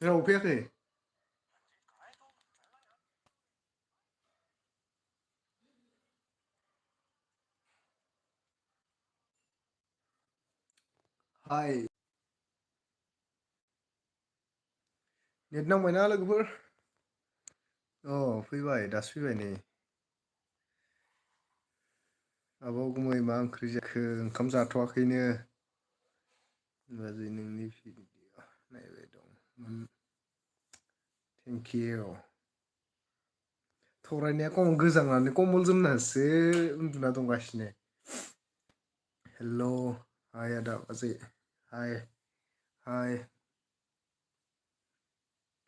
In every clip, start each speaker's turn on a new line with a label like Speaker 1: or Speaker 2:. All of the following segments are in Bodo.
Speaker 1: राव फैयाखै हाय नेट नांबायना लोगोफोर फैबाय दासो फैबाय नै आबौ गुमै मा ओंख्रि जाखो ओंखाम जाथ'वाखैनो बाजै नोंनि भिडिअ नायबाय दं थेंक इउ थरायनाया गोजांनानै कम्बल जोमनासो उन्दुना दंगासिनो हेल' हाय आदा बाजै हाय हाय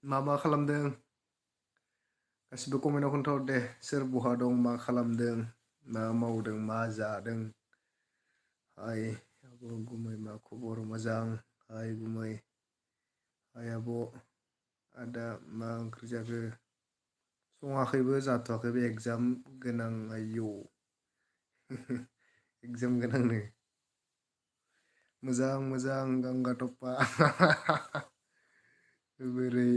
Speaker 1: मा खालामदों गासिबो कमेन्टआव खोन्थाहर दे सोर बहा दं मा खालामदों मा मावदों मा जादों हाय आब' गुमै मा खबर मोजां हाय गुमै हाय आब' आदा मा ओंख्रि जाखो सङाखैबो जाथ'वाखैबो एगजाम गोनां आयौ एगजाम गोनांनो मोजां मोजां गांगा टपा बोरै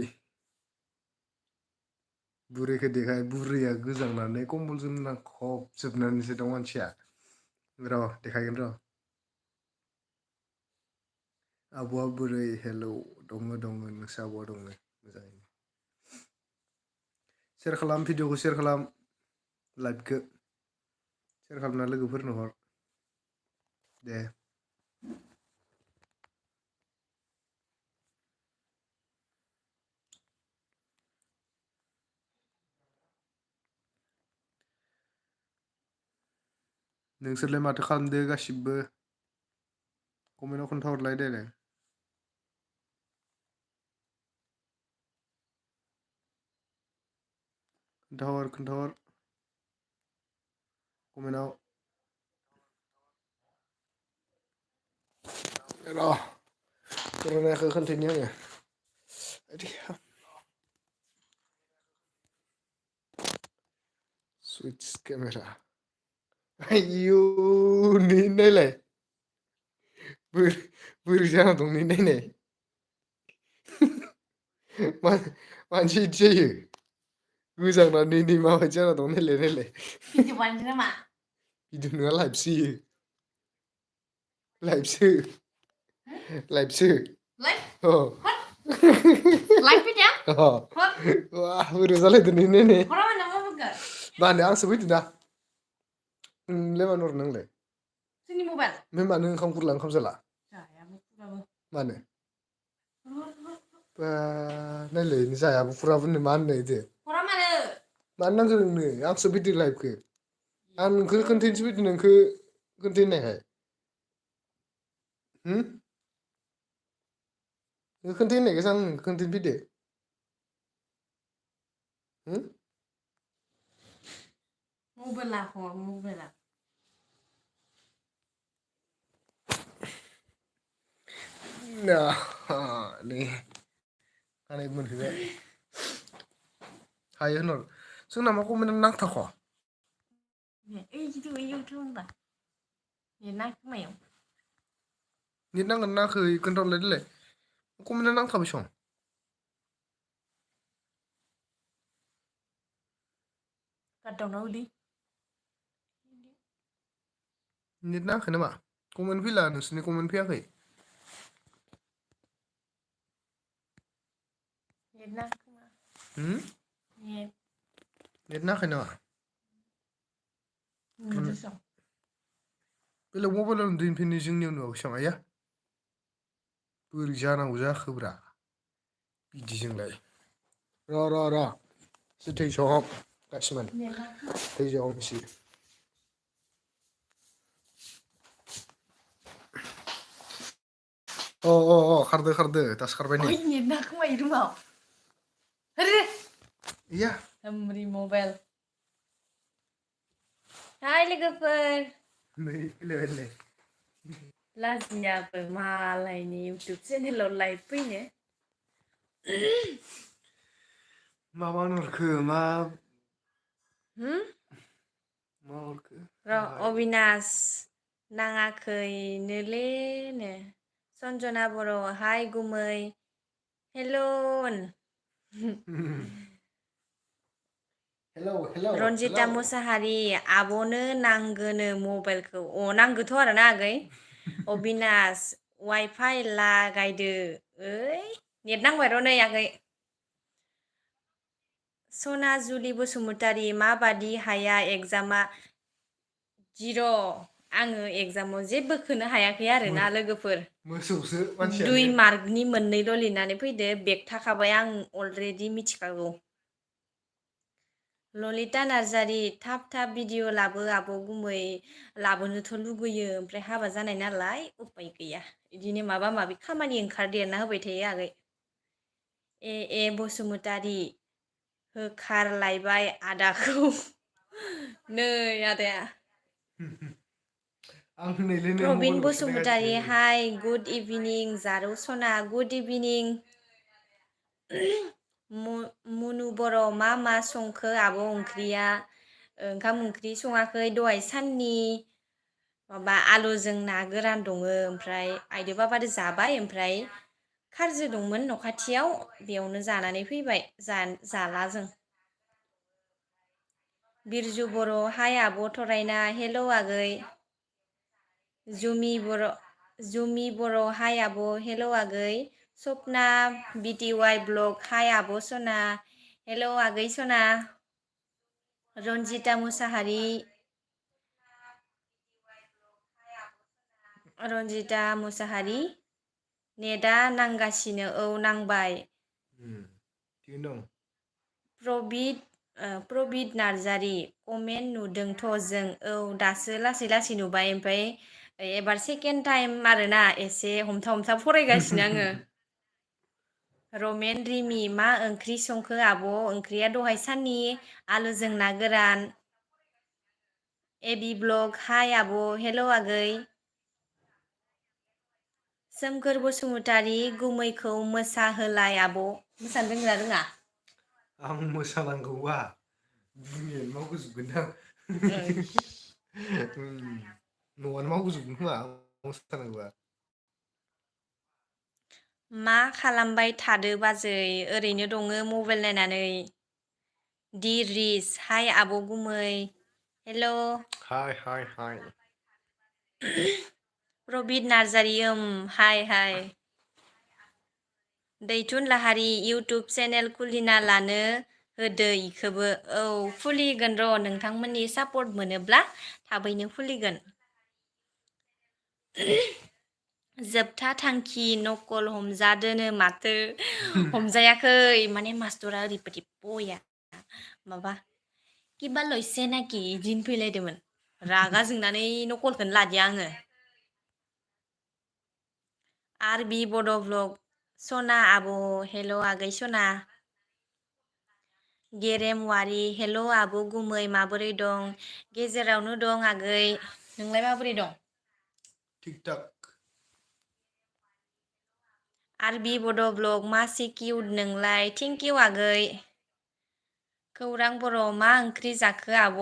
Speaker 1: बुरैखौ देखाय बुरैया गोजांनानै कम्बल जोमना खबजोबनानैसो दं मानसिया र' देखायगोन र' आब'आ बोरै हेलौ दङ नोंसा आब'आ दङ मोजाङैनो शेयार खालाम भिडिअखौ शेयार खालाम लाइभखौ शेयार खालामना लोगोफोरनो हर दे नोंसोरलाय माथो खालामदो गासिबो कमेन्टआव खोन्थाहरलाय दे खोन्थाहर कमेन्टआव र' टरायनायखौ खोन्थानि आङो सुइट्स केमेरा आयौ नै नायलाय बोरै जाना दं नै नायनाय मानसि इदि जायो गोजांनानै नै माबायदि जाना दं नायलाय
Speaker 2: भिडिअ बानायदों नामा
Speaker 1: भिडिअ नङा लाइभसो इयो लाइभसो
Speaker 2: लाइभ लाइभ भिडिअ
Speaker 1: वा बोरै जालायदों नै नायनाय
Speaker 2: हरा मानो मा बुंगोन
Speaker 1: मानो आंसो फैदों दा नोंलाय मानो हरनो नोंलाय
Speaker 2: जोंनि मबाइल
Speaker 1: ओमफ्राय मानो ओंखाम खुरला ओंखाम जाला
Speaker 2: जायाबो
Speaker 1: मानो बा नायलाय जायाबो फुराबो मा होननो इदि
Speaker 2: हरा मानो
Speaker 1: मानो नांगौ नोंनो आंसो फैदों लाइभखौ आं नोंखौ खोन्थानोसो फैदों नोंखौ खोन्थानायहाय नों खोन्थानायखायसो आं नोंखौ खोन्थानो फैदो
Speaker 2: मबाइला हर मबाइला
Speaker 1: नै खानाय मोनफैबाय हायो होनहर जोंना मा कमेन्टआनो नांथाख' नेट नांगोन नाङाखै खोन्थाहरलाय देलाय कमेन्टआ नांखाबाय सं नेट नाङाखै नामा कमेन्ट फैला नोंसोरनि कमेन्ट फैयाखै नेट नाङाखै नामा बेलेग मबाइलाव दोनफिननो जोंनियाव नुवाखै सं आइया बोरै जानांगौ जाखोब्रा बिदिजोंलाय र' एसे थै सम गासिमोन थै सम एसे खारदो दासो खारबाय नै
Speaker 2: नेट नाङाखै रुमाव
Speaker 1: इया
Speaker 2: हमरि मबाइल हाय लोगोफोर
Speaker 1: नै फैलायबाय नै
Speaker 2: लाजिनायाबो मालायनि इउटुब चेनेलाव लाइभ फैनो
Speaker 1: माबा हरखो मा
Speaker 2: होम
Speaker 1: हरखो
Speaker 2: र'
Speaker 1: हाय
Speaker 2: अबिनास नाङाखैनोले नो सन्जना बर' हाय गुमै hello'
Speaker 1: hello hello hello
Speaker 2: Ranjita Mushahary आब'नो नांगोनो मबाइलखौ नांगोथ' आरोना आगै अबिनास वाइफाइ लागायदो ओइ नेट नांबाय र' नै आगै सना जुलि बसुमतारी माबादि हाया एगजामा जिर' आङो एगजामाव जेबोखोनो हायाखै आरोना लोगोफोर
Speaker 1: मोसौसो
Speaker 2: 2
Speaker 1: मानसियानो
Speaker 2: मार्कनि मोननैल' लिरनानै फैदो बेग थाखाबाय आं अलरेडि मिथिखागौ ललिता नार्जारि थाब थाब भिडिअ लाबो आब' गुमै लाबोनोथ' लुगैयो ओमफ्राय हाबा जानाय नालाय उफाय गैया बिदिनो माबा माबि खामानि ओंखारदेरना होबाय थायो आगै ए बसुमतारी होखारलायबाय आदाखौ नै आदाया
Speaker 1: आं नैलै नै
Speaker 2: प्रबिन
Speaker 1: मबाइलल'सो
Speaker 2: बसुमतारी
Speaker 1: नायगासिनो
Speaker 2: हाय गुड इभिनिं जारौ सना गुड इभिनिं मुनु बर' मा संखो आब' ओंख्रिया ओंखाम ओंख्रि सङाखै दहाय साननि माबा आलुजों ना गोरान दङ ओमफ्राय आइजो बाबाजों जाबाय ओमफ्राय खारजो दंमोन न' खाथियाव बेयावनो जानानै फैबाय जाला जों बिरजु बर' हाय आब' थरायना हेलौ आगै जुमि बर' हाय आब' हेलौ आगै सपना बिटि वाइ ब्लग हाय आब' सना हेलौ आगै सना रन्जिता मुसाहारि रन्जिता मुसाहारि नेटआ नांगासिनो औ नांबाय
Speaker 1: थिगैनो दं
Speaker 2: प्रबित नार्जारि कमेन्ट नुदोंथ' जों औ दासो लासै लासै नुबाय ओमफ्राय एबार सेकेन्ड टाइम आरोना एसे हमथा हमथा फरायगासिनो आङो रमेन रिमि मा ओंख्रि संखो आब' ओंख्रिया दहाय साननि आलुजों ना गोरान এবि ब्लग हाय आब' हेलौ आगै सोमखोर बसुमतारी गुमैखौ मोसाहोलाय आब' मोसानो रोंगोना रोङा
Speaker 1: आं मोसानांगौबा बिमायानो मावगोजोबगोन दां न'आनो मावगोजोबगोन खोमा मोसानांगौबा
Speaker 2: मा खालामबाय थादो बाजै ओरैनो दङ मबाइल नायनानै दि रिस हाय आब' गुमै हेल'
Speaker 1: हाय हाय हाय
Speaker 2: प्रबित नार्जारि हाय हाय दैथुन लाहारि इउटुब चेनेल खुलिना लानो होदो इखौबो औ खुलिगोन र' नोंथांमोननि सापर्ट मोनोब्ला थाबैनो खुलिगोन जोबथा थांखि नकल हमजादोनो माथो हमजायाखै माने मास्टरा ओरैबायदि बया माबा किबा लयसे नाखि इदि होनफैलायदोंमोन रागा जोंनानै नकलखौनो लादिया आङो आर बि बड' भ्लग सना आब' हेल' आगै सना गेरेम वारि हेल' आब' गुमै माबोरै दं गेजेरावनो दं आगै नोंलाय माबोरै दं
Speaker 1: थिक थाक
Speaker 2: आर बि बड' ब्लग मासि किउट नोंलाय थेंकिउ आगै खौरां बर' मा ओंख्रि जाखो आब'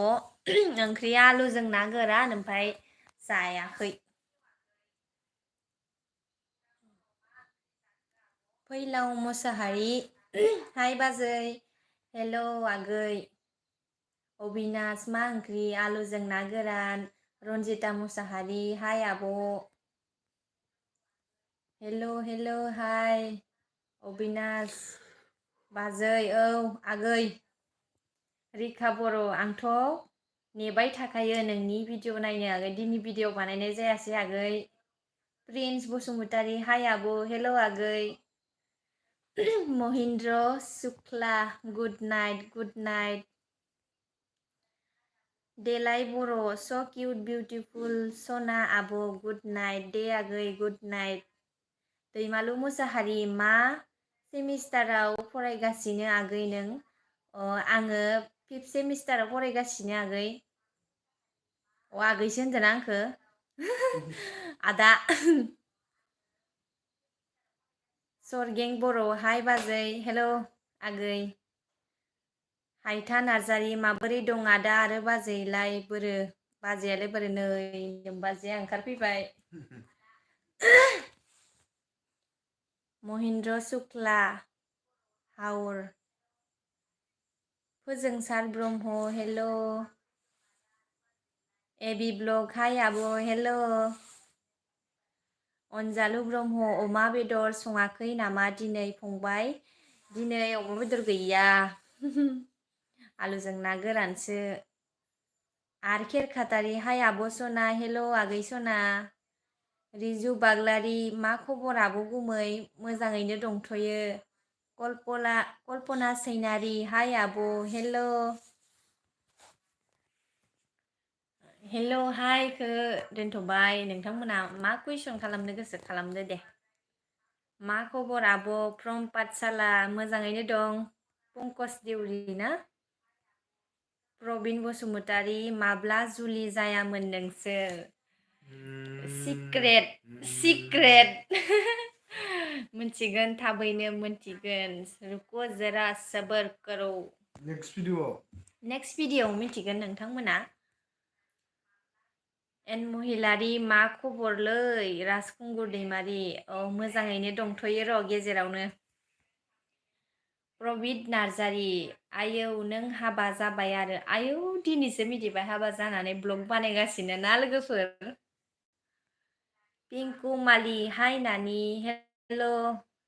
Speaker 2: ओंख्रिया आलुजों ना गोरान ओमफ्राय जायाखै फैलाव मोसाहारि हाय बाजै हेल' आगै अबिनास मा ओंख्रि आलुजों ना गोरान रन्जिता मुसाहारि हाय आब' हेल' हाय अबिनास बाजै औ आगै रिखा बर' आंथ' नेबाय थाखायो नोंनि भिडिअ नायनो आगै दिनै भिडिअ बानायनाय जायासै आगै प्रिन्स बसुमतारी हाय आब' हेल' आगै महिन्द्र सुक्ला गुड नाइट देलाय बर' स' किउट बिउटिफुल सना आब' गुड नाइट दे आगै गुड नाइट दैमालु मुसाहारि मा सेमिस्टाराव फरायगासिनो आगै नों आङो 5th सेमिस्टाराव फरायगासिनो आगै आगैसो होनदोंना आंखौ आदा सरगें बर' हाय बाजै हेल' आगै हायथा नार्जारि माबोरै दं आदा आरो बाजैलाय बाजैयालाय बोरै नै बाजैया ओंखारफैबाय। महेन्द्र शुक्ला हाउर फोजोंसार ब्रह्म हेल' एबि ब्लग हाय आब' हेल' अनजालु ब्रह्म अमा बेदर सङाखै नामा दिनै फंबाय? दिनै अमा बेदर गैया आलुजों ना गोरानसो। आर खेरखातारि हाय आब' सना हेल' आगै सना। रिजु बाग्लारि मा खबर आब' गुमै? मोजाङैनो दंथ'यो। कल्पना सैनारि हाय आब' हेल' हेल' हायखो दोनथ'बाय। नोंथांमोना मा कुइसन खालामनो गोसो खालामदो दे। मा खबर आब' फ्रम पाठसाला? मोजाङैनो दं। पंकज देउरि ना? प्रबिन बसुमतारी माब्ला जुलि जायामोन नोंसोर? सिक्रेट मोनथिगोन थाबैनो मोनथिगोन। रुको जरा सबर करो। नेक्स्ट भिडिअ मिथिगोन नोंथांमोना। एन महिलारि मा खबरलै? राजखुंगुर दैमारि मोजाङैनो दंथ'यो र' गेजेरावनो। प्रबित नार्जारि आयौ नों हाबा जाबाय आरो आयौ दिनैसो मिथिबाय हाबा जानानै ब्लग बानायगासिनो ना लोगोफोर। पिंकु मालि हाय नानि हेल'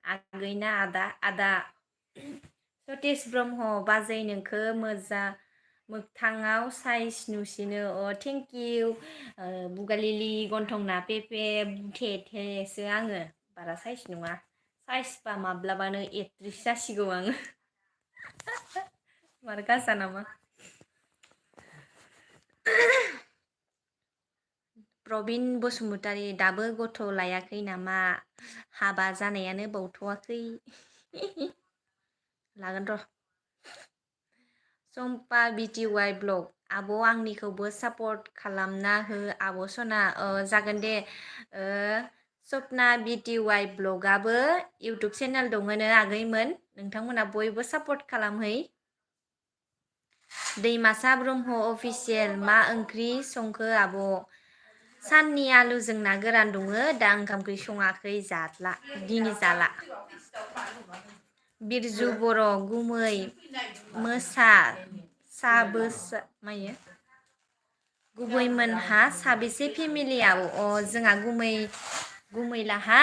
Speaker 2: आगैना आदा सतिश ब्रह्म बाजै नोंखो मोगथाङाव साइज नुसिनो थेंक इउ बुगालिलि गन्थंना पेपे बुथे थेसो आङो बारा साइज नङा। साइसबा माब्लाबानो एक्ट्रिस जासिगौ आङो। मार गाजा नामा? प्रबिन बसुमतारी दाबो गथ' लायाखै नामा? हाबा जानायानो बावथ'वाखै। लागोन र'। सम्पा बिटिवाइ ब्लग आब' आंनिखौबो सापर्ट खालामना हो आब' सना जागोन दे। सपना बिटिवाइ ब्लगाबो इउटुब चेनेल दङनो आगैमोन नोंथांमोना बयबो सापर्ट खालामहै। दैमासा ब्रह्म अफिसियेल मा ओंख्रि संखो आब'? साननि आलुजों ना गोरान दङ दा ओंखाम ओंख्रि सङाखै दिनै जाला। बिरजु बर' गुमै गुबैमोनहा साबेसे फेमिलियाव? जोंहा गुमैलाहा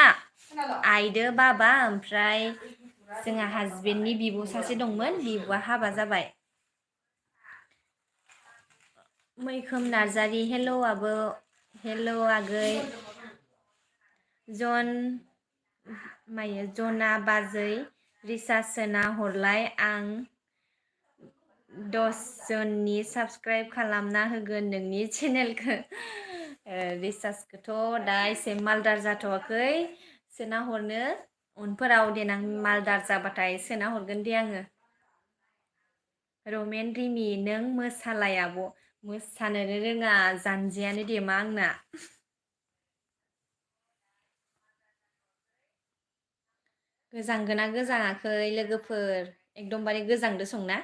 Speaker 2: आइदो बाबा ओमफ्राय जोंहा हासबेन्डनि बिब' सासे दंमोन बिब'आ हाबा जाबाय। मैखोम नार्जारि हेल' आब' हेल' आगै। जना बाजै रिसार्ज सोना हरलाय आं 10 जननि साबस्क्राइब खालामना होगोन नोंनि चेनेलखौ। रिसार्जखौथ' दा एसे मालदार जाथ'वाखै सोना हरनो उनफोराव देनां मालदार जाबाथाय सोना हरगोन दे आङो। रमेन रिमि नों मोसालाय आब'? मोसानोनो रोङा जानजियानो देमा आंना। गोजांगोना गोजाङाखै लोगोफोर? एकदमबारे गोजांदो संना।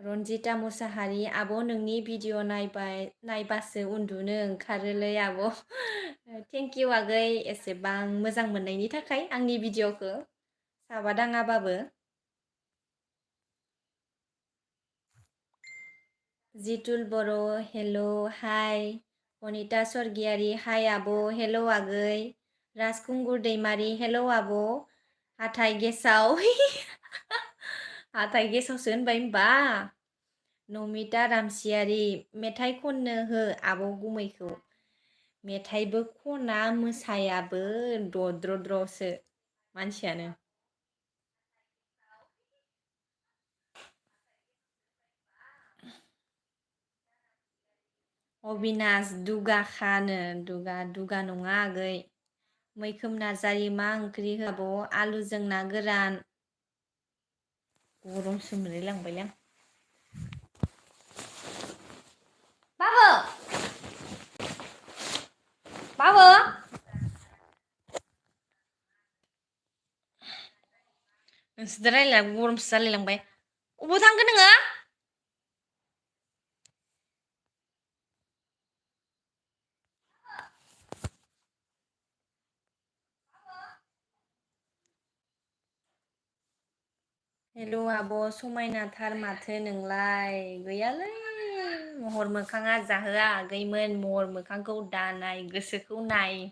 Speaker 2: रन्जिता मुसाहारि आब' नोंनि भिडिअ नायबासो उन्दुनो ओंखारोलै आब'। थेंक इउ आगै एसेबां मोजां मोननायनि थाखाय आंनि भिडिअखौ साबा दाङाबाबो। जितुल बर' हेल' हाय। अनिता स्वर्गियारि हाय आब' हेल' आगै। राजखुंगुर दैमारि हेल' आब'। हाथाइ गेसाव हाथाइ गेसावसो होनबाय होमबा। नमिता रामसियारि मेथाइ खननो हो आब' गुमैखौ। मेथाइबो खना मोसायाबो दद्रद्रसो मानसियानो। अबिनास दुगाखानो दुगा नङा आगै। मैखोम नार्जारि मा ओंख्रि हो आब'? आलुजों ना गोरान। गरमसो मोनलायलांबायलै आं। बाबु नोंसोरजों रायलाय गरमसो जालायलांबाय। अबाव थांगोन नोङो? हेलौ आब' समायनाथार माथो नोंलाय। गैयालै महर मोखाङा जाहोआ आगैमोन महर मोखांखौ दानाय गोसोखौ नाय।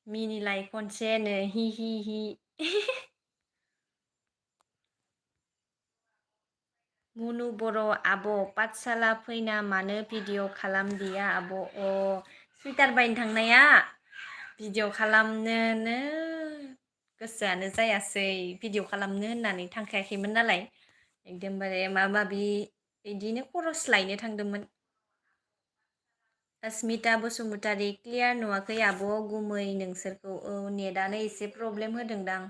Speaker 2: मिनिलाय खनसेनो हि हि हि। मुनु बर' आब' पाठसाला फैना मानो भिडिअ खालामदिया आब'? अ सुइटार बायनो थांनाया भिडिअ खालामनोनो गोसोआनो जायासै भिडिअ खालामनो होननानै थांखायाखैमोन नालाय एकदमबारे माबा माबि बिदिनो खरस लायनो थांदोंमोन। अस्मिता बसुमतारी क्लियार नुवाखै आब' गुमै नोंसोरखौ। औ नेटआनो एसे प्रब्लेम होदोंदां।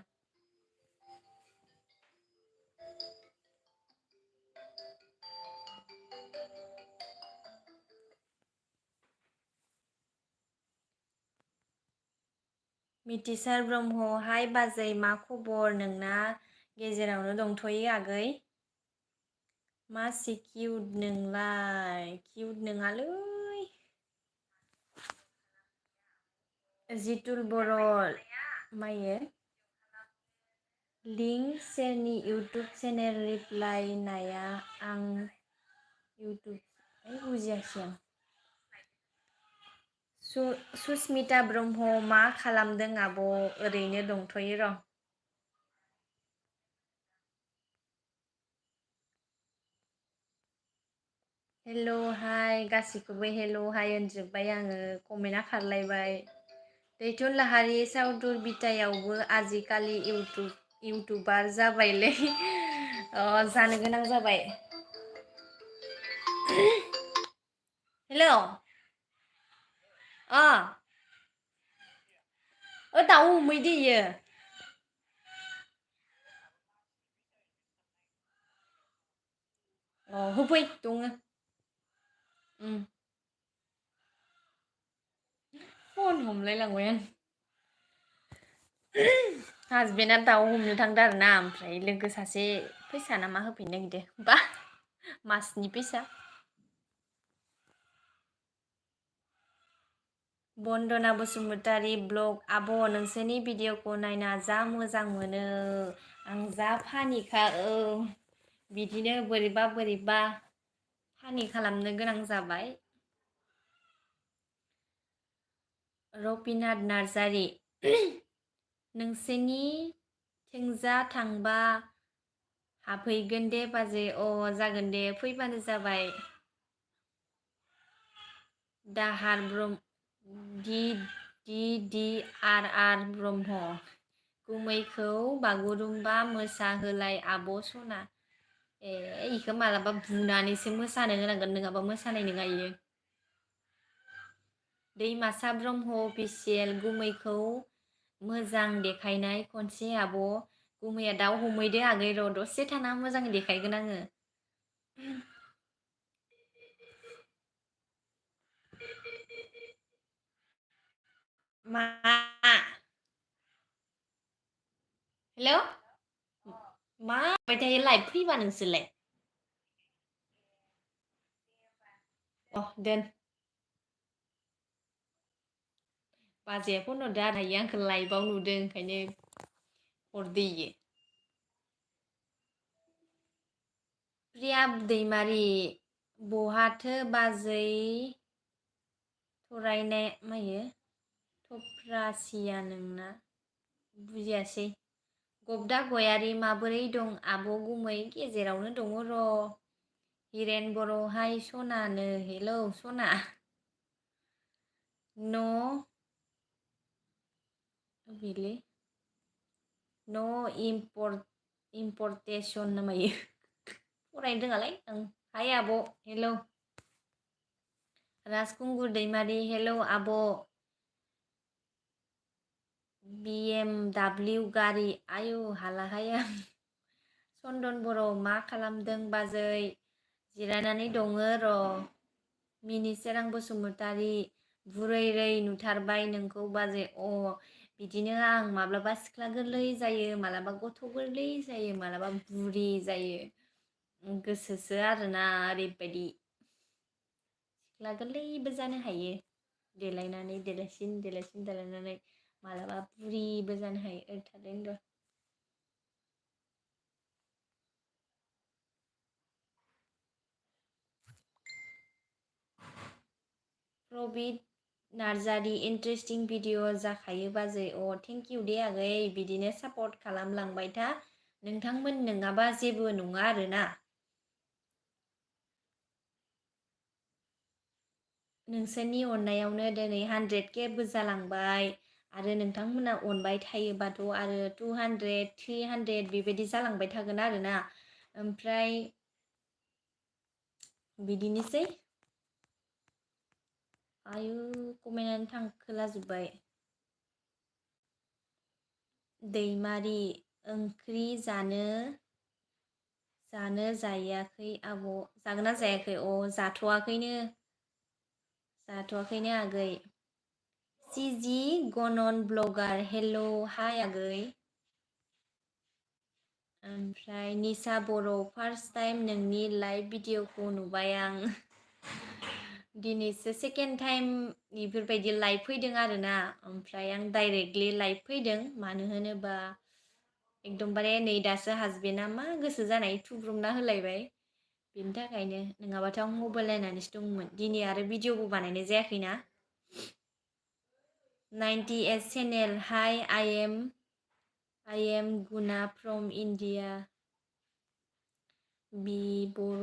Speaker 2: मिथिसार ब्रह्म हाय बाजै मा खबर नोंना? गेजेरावनो दंथ'यो आगै। मासि किउट नोंलाय किउट नोङालै। जितुल बर' मायो लिंक सेरनि इउटुब चेनेल रिप्लाय नाया आं इउटुब बुजियासै आं। सुस्मिता ब्रह्म मा खालामदों आब'? ओरैनो दंथ'यो र'। हेल' हाय गासिखौबो हेल' हाय होनजोब्बाय आङो कमेन्टआ खारलायबाय। दैथुन लाहारि साउथुर बिथायावबो आजिखालि इउटुबार जाबायलै। जानो गोनां जाबाय। हेल' अ दाउ हमैदो इयो। होफै दङो। फन हमलाय लांबाय आं। हासबेन्डआ दाउ हमनो थांदो आरो ना ओमफ्राय लोगो सासे फैसा नामा होफैनो नागिरदों बा मासनि फैसा। बन्दना बसुमतारी ब्लग आब' नोंसोरनि भिडिअखौ नायना जा मोजां मोनो। आं जा फानिखा औ बिदिनो बोरैबा बोरैबा फानि खालामनो गोनां जाबाय। रपिनाथ नार्जारि नोंसोरनि थिंजा थांबा हाबहैगोन दे बाजै। जागोन दे फैबानो जाबाय। दाहार ब्रह्म DDRR ब्रह्म गुमैखौ बागुरुम्बा मोसाहोलाय आब' सना। इखौ मालाबा बुनानैसो मोसानो होनांगोन नङाबा मोसानाय नङा इयो। दैमासा ब्रह्म अफिसियेल गुमैखौ मोजां देखायनाय खनसे आब'। गुमैया दाउ हमैदो आगै र' दसे थाना मोजाङै देखायगोन आङो। मा हेल' मा होनबाय थायो लाइट फैबा नोंसोरलाय। दोन बाजैया फन हरदो आरो इयो आंखौ लाइभआव नुदों ओंखायनो हरदो इयो। प्रिया दैमारि बहाथो बाजै थरायनाय मायो थफ्रासिया नोंना बुजियासै। गबदा गयारि माबोरै दं आब' गुमै? गेजेरावनो दङ र'। हिरेन बर' हाय सनानो हेलौ सना न' बेले इम्पर्टेसन ना मायो फरायनो रोङालै आं। हाय आब' हेलौ। राजखुंगुर दैमारि हेलौ आब'। BMW गारि आयु हालाहाय आं। चन्दन बर' मा खालामदों बाजै? जिरायनानै दङो र'। मिनिसोरां बसुमतारी बुरैरै नुथारबाय नोंखौ बाजै। बिदिनो आं माब्लाबा सिख्ला गोरलै जायो, मालाबा गथ' गोरलै जायो, मालाबा बुरि जायो। गोसोसो आरोना ओरैबायदि सिख्ला गोरलैबो जानो हायो। देलायनानै देलायसिन देलायसिन देलायनानै मालाबा बुरिबो जानो हायो। ओरै थादों र'। प्रबित नार्जारि इन्टारेस्टिं भिडिअ जाखायो बाजै। थेंक इउ दे आगै, बिदिनो सापर्ट खालामलांबाय था। नोंथांमोन नङाबा जेबो नङा आरोना। नोंसोरनि अननायावनो दिनै 100K जालांबाय आरो नोंथांमोना अनबाय थायोबाथ' आरो 200, 300 बेबायदि जालांबाय थागोन आरोना। ओमफ्राय बिदिनोसै। आयु कमेन्टआनो थांखोलाजोब्बाय। दैमारि ओंख्रि जानो जायाखै आब'? जागोन ना जायाखै? जाथ'वाखैनो आगै। सिजि गनन ब्लगार हेल' हाय आगै। ओमफ्राय निसा बर' फार्स्ट टाइम नोंनि लाइभ भिडिअखौ नुबाय आं। दिनैसो सेकेन्ड टाइम बेफोरबायदि लाइभ फैदों आरोना। ओमफ्राय आं डाइरेक्टलि लाइभ फैदों, मानो होनोबा एकदमबारे नै दासो हासबेन्डआ मा गोसो जानाय थुब्रुमना होलायबाय। बेनि थाखायनो, नङाबाथ' आं मबाइल नायनानैसो दंमोन। दिनै आरो भिडिअबो बानायनाय जायाखैना। 90S channel hi I am Guna from India। बि बर'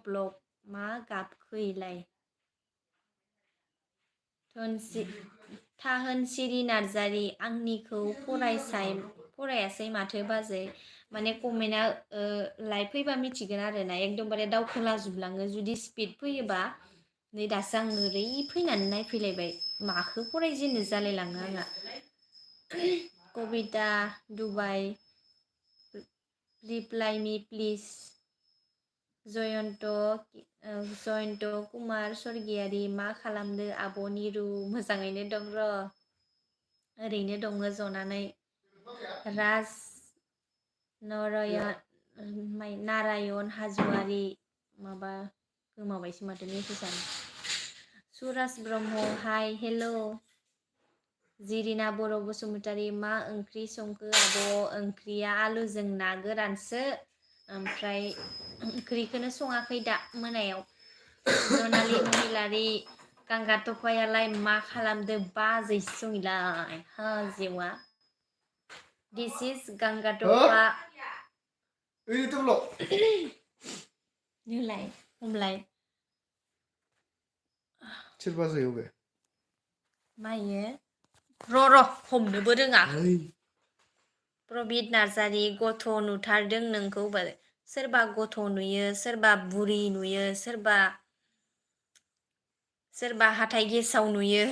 Speaker 2: ब्लग मा गाबखो थाहोनसिरि नार्जारि आंनिखौ फरायासै माथो बाजै। माने कमेन्टआ लाइभ फैबा मिथिगोन आरोना। एकदमबारे दावखोला जोबलाङो जुदि स्पिड फैयोबा। नै दासो आं ओरै फैनानै नायफैलायबाय, माखौ फरायजेननो जालायलाङो आंहा। कबिता दुबाइ रिप्लाइ मि प्लिज। जयन्त कुमार स्वर्गियारि मा खालामदो आब' निरु? मोजाङैनो दं र', ओरैनो दङ जनानै। राज नारायण हाज'वारि माबा गोमाबायसो माथो मेसेजानो। सुराज ब्रह्म हाय हेल'। जिरिना बर' बसुमतारी मा ओंख्रि संखो आब'? ओंख्रिया आलुजों ना गोरानसो। ओमफ्राय ओंख्रिखौनो सङाखै दा मोनायाव। जनालि महिलारि गांगा थफायालाय मा खालामदो बाजैसो सङैलाय हाजेवा। दिस इज गांगाथफा। नोलाय हमलाय।
Speaker 1: सोर बाजै अबे?
Speaker 2: मायो र' हमनोबो रोङा। प्रबित नार्जारि गथ' नुथारदों नोंखौ। सोरबा गथ' नुयो, सोरबा बुरि नुयो, सोरबा हाथाइ गेसाव नुयो।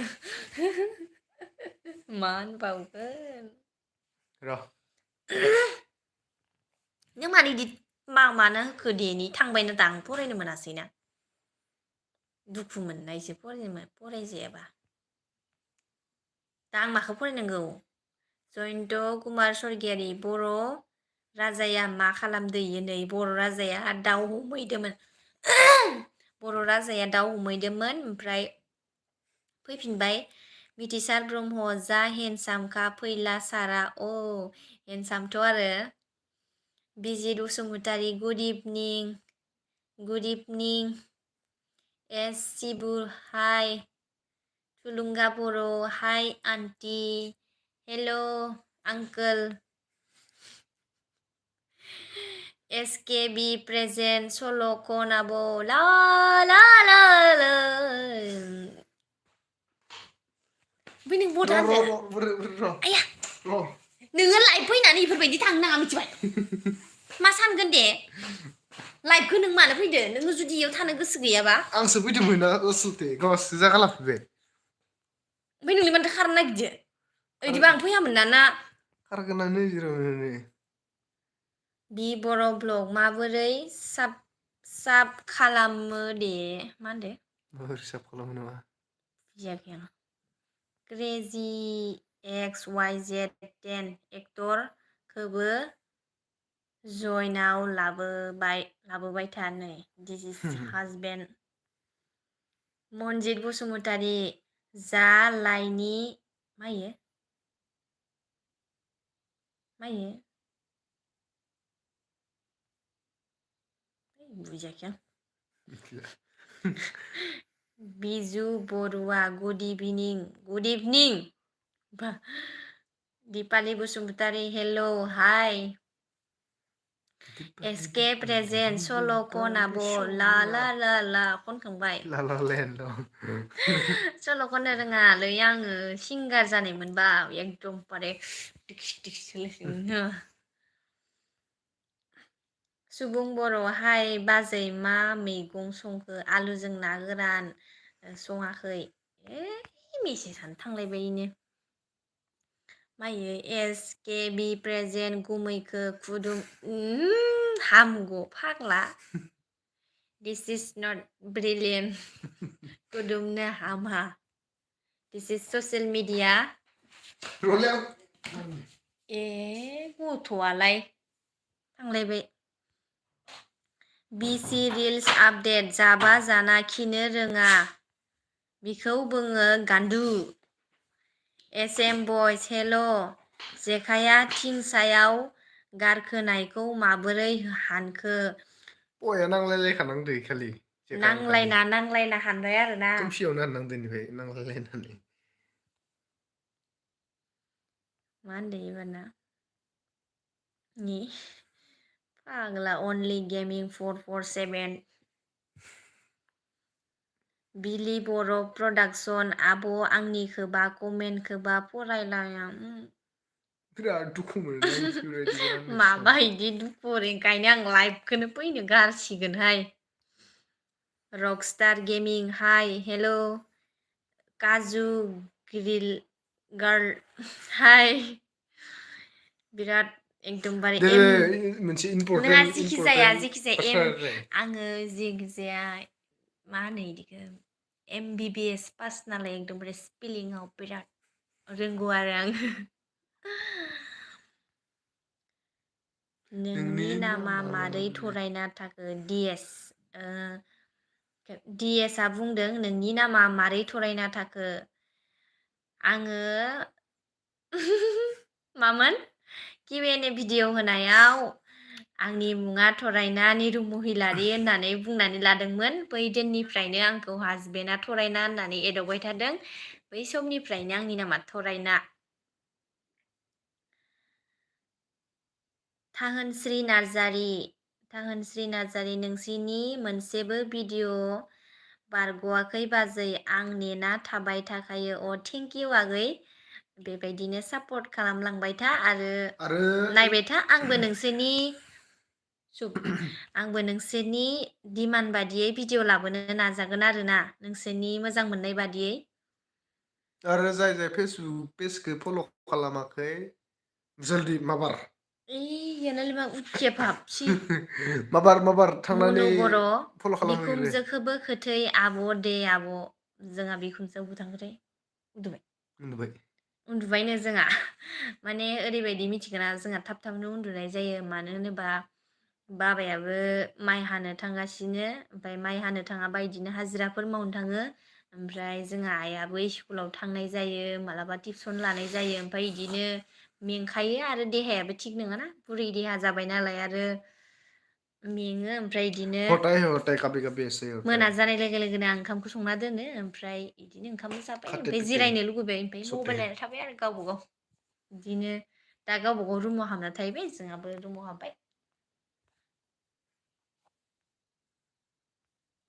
Speaker 2: मा होनबावगोन
Speaker 1: र'।
Speaker 2: नों मानो इदि मानो होखो देनि? थांबायनो दां फरायनो मोनासैना। दुखु मोननायसो फरायजायाबा। दा आं माखौ फरायनांगौ? जयन्त कुमार स्वर्गियारि बर' राजाया मा खालामदो? नै बर' राजाया दाउ हमहैदोंमोन। बर' राजाया दाउ हमहैदोंमोन, ओमफ्राय फैफिनबाय। मिथिसार ब्रह्म जा हेन्डसामखा फैला सारा। हेन्डसामथ' आरो। बिजित बसुमतारी गुड इभिनिं। एस सिबु हाय। थुलुंगा बर' हाय आन्टि। हेल' आंकोल। SKB प्रेजेन्ट सल' खन आब' ला ला ला ला। ओमफ्राय नों बहा थांखो? आया नोङो लाइभ फैनानै बेफोरबायदि थांनो नाङा मिथिबाय? मा सानगोन दे? लाइभखौ नों मानो फैदो? नोङो जुदि इयाव थानो गोसो गैयाबा?
Speaker 1: आंसो फैदोंमोन ना असलथे गावहासो जागा लाफैबाय।
Speaker 2: ओमफ्राय नोंलाय मानोथो खारनो नागिरदो? बिदिबा आं फैयामोन ना।
Speaker 1: खारगोनानो जिरायनानै।
Speaker 2: बि बर' ब्लग माबोरै साब खालामो दे? मा होनदो?
Speaker 1: माबोरै साब खालामो नामा?
Speaker 2: बुजियाखै आं। क्रेजि XYZ10 एक्टरखौबो जयनाव लाबोबाय था नै दिस इज हाजबेन्ड मनजित बसुमतारी जा लाइनि मायो बुजियाखै आं बिजु बरुवा गुड इभिनिं दिपाली बसुमतारी हेलौ हाय एसके प्रेजेन्ट सल' खन आब' ला ला ला ला खनखांबाय सल' खननो रोङालै आङो सिंगार जानायमोनबा एकदमबारे सुबुं बर' हाय बाजै मा मैगं संखो आलुजों ना गोरान सङाखै मेसेजानो थांलायबायनो मायो एस के बि प्रेजेन्ट गुमैखो खुदुम हामगौ फाग्ला दिस इज नट ब्रिलियन्ट खुदुमनो हामा दिस इज ससियेल मिडिया गथ'आलाय थांलायबाय बिसि रिल्स आपडेट जाबा जाना खिनो रोङा बिखौ बुङो गान्दु एसएम बयस हेल' जेखाया थिंसायाव गारखोनायखौ माबोरै हानखो
Speaker 1: नांलायलायखानांदो खालि
Speaker 2: नांलायना हानबाय आरोना
Speaker 1: खोमसियावनो हाननांदो इनिफ्राय नांलायलायनानै
Speaker 2: मा होनदो एबारना फाग्ला अनलि गेमिं 447 बिलि बर' प्रडाक्सन आब' आंनिखोबा कमेन्टखोबा फरायलाया
Speaker 1: बिराद दुखु मोनोलै बेबायदि
Speaker 2: माबा इदि दुखु ओंखायनो आं लाइभखौनो फैनो गारसिगोनहाय रकस्टार गेमिं हाय हेल' काजु ग्रिल गार्ल हाय बिराद एकदमबारे
Speaker 1: मोनसे
Speaker 2: नोंहा
Speaker 1: इम्परटेन्ट
Speaker 2: जेखि जाया
Speaker 1: इम्परटेन्ट बाथ्रा रायलाय
Speaker 2: आङो जाया मा होनो इदिखो MBBS पास नालाय एकदमबारे स्पेलिंआव बिराद रोंगौ आरो आं नोंनि नामा मारै थरायना थाखो DS आ बुंदों नोंनि नामा मारै थरायना थाखो आङो मामोन Q&A भिडिअ होनायाव आंनि मुङा थरायना निरु महिलारि होननानै बुंनानै लादोंमोन बै दिननिफ्रायनो आंखौ हासबेन्डआ थरायना होननानै एदावबाय थादों बै समनिफ्रायनो आंनि नामा थरायना थाहोनस्रि नार्जारि नोंसिनि मोनसेबो भिडिअ बारग'वाखै बाजै आं नेना थाबाय थाखायो थेंक इउ आगै बेबायदिनो सापर्ट खालामलांबाय था आरो नायबाय था आंबो नोंसोरनि दिमान्ड बादियै भिडिअ लाबोनो नाजागोन आरोना नोंसोरनि मोजां मोननाय बादियै
Speaker 1: आरो जाय फेसबुक पेजखौ फल' खालामाखै जल्दि माबार माबार थांनानै
Speaker 2: मुनु बर'
Speaker 1: फल' खालामहैग्रो
Speaker 2: बिखुमजोखौबो खोथै आब' दे आब' जोंहा बिखुमजोआव बुथांखोथाय उन्दुबायनो जोंहा माने ओरैबायदि मिथिगोना जोंहा थाब थाबनो उन्दुनाय जायो मानो होनोबा बाबायाबो माइ हानो थांगासिनो ओमफ्राय माइ हानो थाङाबा बिदिनो हाजिराफोर मावनो थाङो ओमफ्राय जोंहा आइयाबो स्कुलाव थांनाय जायो मालाबा टिउसन लानाय जायो ओमफ्राय बिदिनो मेंखायो आरो देहायाबो थिग नङाना बुरै देहा जाबाय नालाय आरो मेङो ओमफ्राय बिदिनो मोना जानाय लोगो लोगोनो आं ओंखामखौ संना दोनो ओमफ्राय बिदिनो ओंखाम जाबाय ओमफ्राय जिरायनो लुगैबाय ओमफ्राय मबाइल नायना थाबाय आरो गावबा गाव बिदिनो दा गावबा गाव रुमाव हाबना थाहैबाय जोंहाबो रुमाव हाबबाय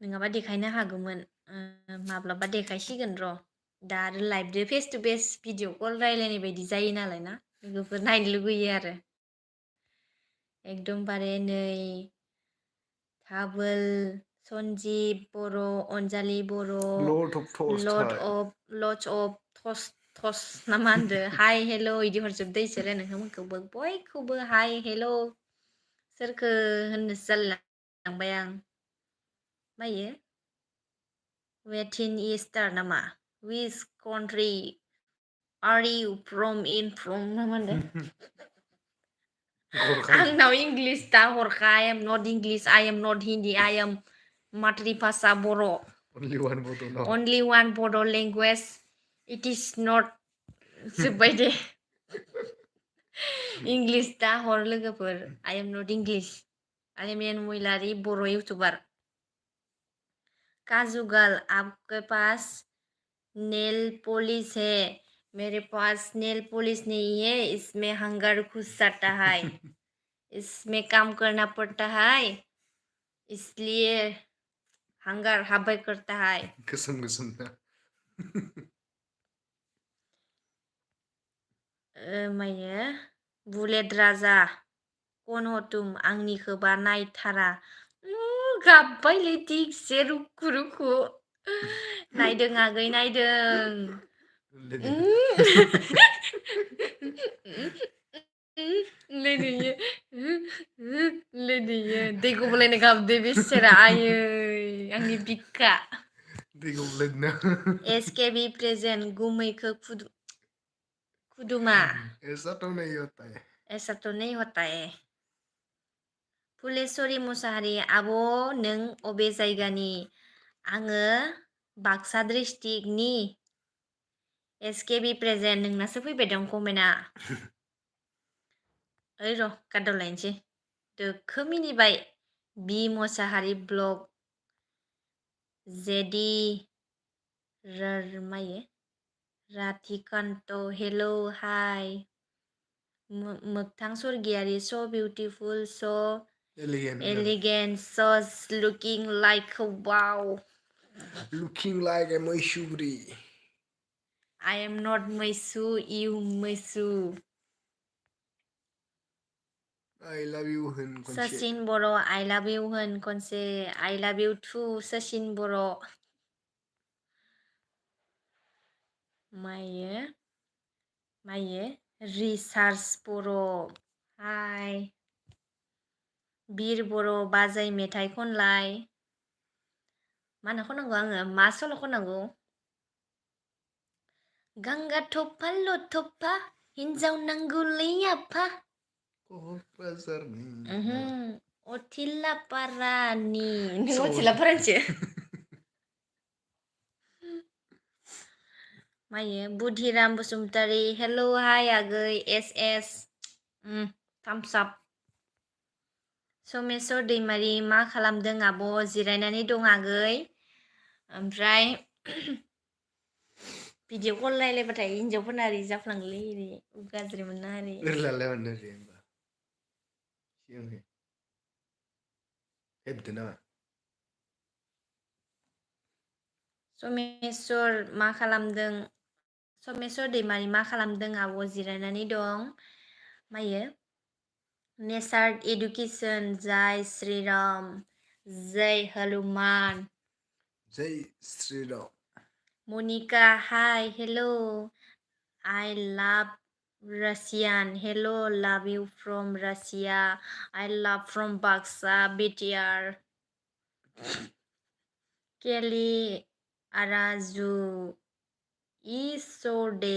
Speaker 2: नङाबा देखायनो हागौमोन माब्लाबा देखायसिगोन र' दा आरो लाइभजों face to face video call रायलायनाय बायदि जायो नालाय ना लोगोफोर नायनो लुगैयो आरो एकदमबारे नै धाबोल सन्जिब बर' अनजालि बर' लर्ड अफ थस ना मा होनदो हाय हेल' इदि हरजोबदो इसोरो नोंथांमोनखौबो बयखौबो हाय हेल' सोरखो होननोसो जालायलांबाय आं वेटिन इस्टार नामा विच कान्ट्रि are you from ना मा होनदों
Speaker 1: गरखाय
Speaker 2: आंनाव इंग्लिश दा हरखा I am not English I am not Hindi I am मातृभाषा बर'
Speaker 1: only one bottle no
Speaker 2: only one Bodo language it is not जोब्बाय दे इंग्लिश दा हर लोगोफोर I am not English आलिमियान महिलारि बर' इउटुबार काजुगाल आपके पास नेल पॉलिश है मेरे पास नेल पॉलिश नहीं है इसमें हंगर घुस जाता है इसमें काम करना पड़ता है इसलिए हंगर हाबाय करता है
Speaker 1: गोसोम ना
Speaker 2: मायो बुलेट राजा कौन हो तुम आंनिखौबा नायथारा गाबबायलै थिगसे रुखु रुखु नायदों आगै नायदों लेदुयो लेदुयो दै गबलायनो गाबदो बेसेरा आयै आंनि बिखा
Speaker 1: दै गबलायदोना
Speaker 2: एसकेबि प्रेजेन्ट गुमैखौ खुदुमा
Speaker 1: ऐसा तो नहीं होता है
Speaker 2: ऐसा तो नहीं होता है फुलेश्वरी मुसाहारि आब' नों अबे जायगानि आङो बाक्सा डिस्ट्रिक्टनि एसकेबि प्रेजेन्ट नोंनासो फैबाय दं कमेन्टआ ओइ र' गारदावलायनोसै दोखो मिनिबाय बि मुसाहारि ब्लग जेडि मायो राधिकान्त हेलौ हाय मोगथां सरगियारि स' बिउटिफुल स' elegant so looking like a wow
Speaker 1: looking like a मैसुगुरि
Speaker 2: I am not मैसु you मैसु
Speaker 1: I love you होन खनसे
Speaker 2: सचिन बर' I love you होन खनसे I love you too Sachin बर' मायो रिसार्च बर' हाय बिर बर' बाजै मेथाइ खनलाय मा होनो खननांगौ आङो मा सल' खननांगौ गांगा थफा लथफा हिन्जाव नांगौलै आफा अथिलापारानि नों अथिलापारानिसो मायो बुधिराम बसुमतारी हेलौ हाय आगै एस थाम्स आप समेस्वर दैमारि मा खालामदों आब' जिरायनानै दं आगै ओमफ्राय भिडिअ कल रायलायबाथाय हिन्जावफोरना ओरै जाफ्लाङोलै ओरै गाज्रि मोनना ओरै
Speaker 1: ओरैलाय मानो ओरै होनबा सिगांहाय हेबदो नामा
Speaker 2: समेस्वर मा खालामदों समेस्वर दैमारि मा खालामदों आब' जिरायनानै दं मायो नेचार एडुकेसन जय श्रीराम जय हनुमान
Speaker 1: जय Shriram
Speaker 2: Monika hi hello I love Russian hello love you from Russia I love from Baksa BTR Kelly Arazu Isode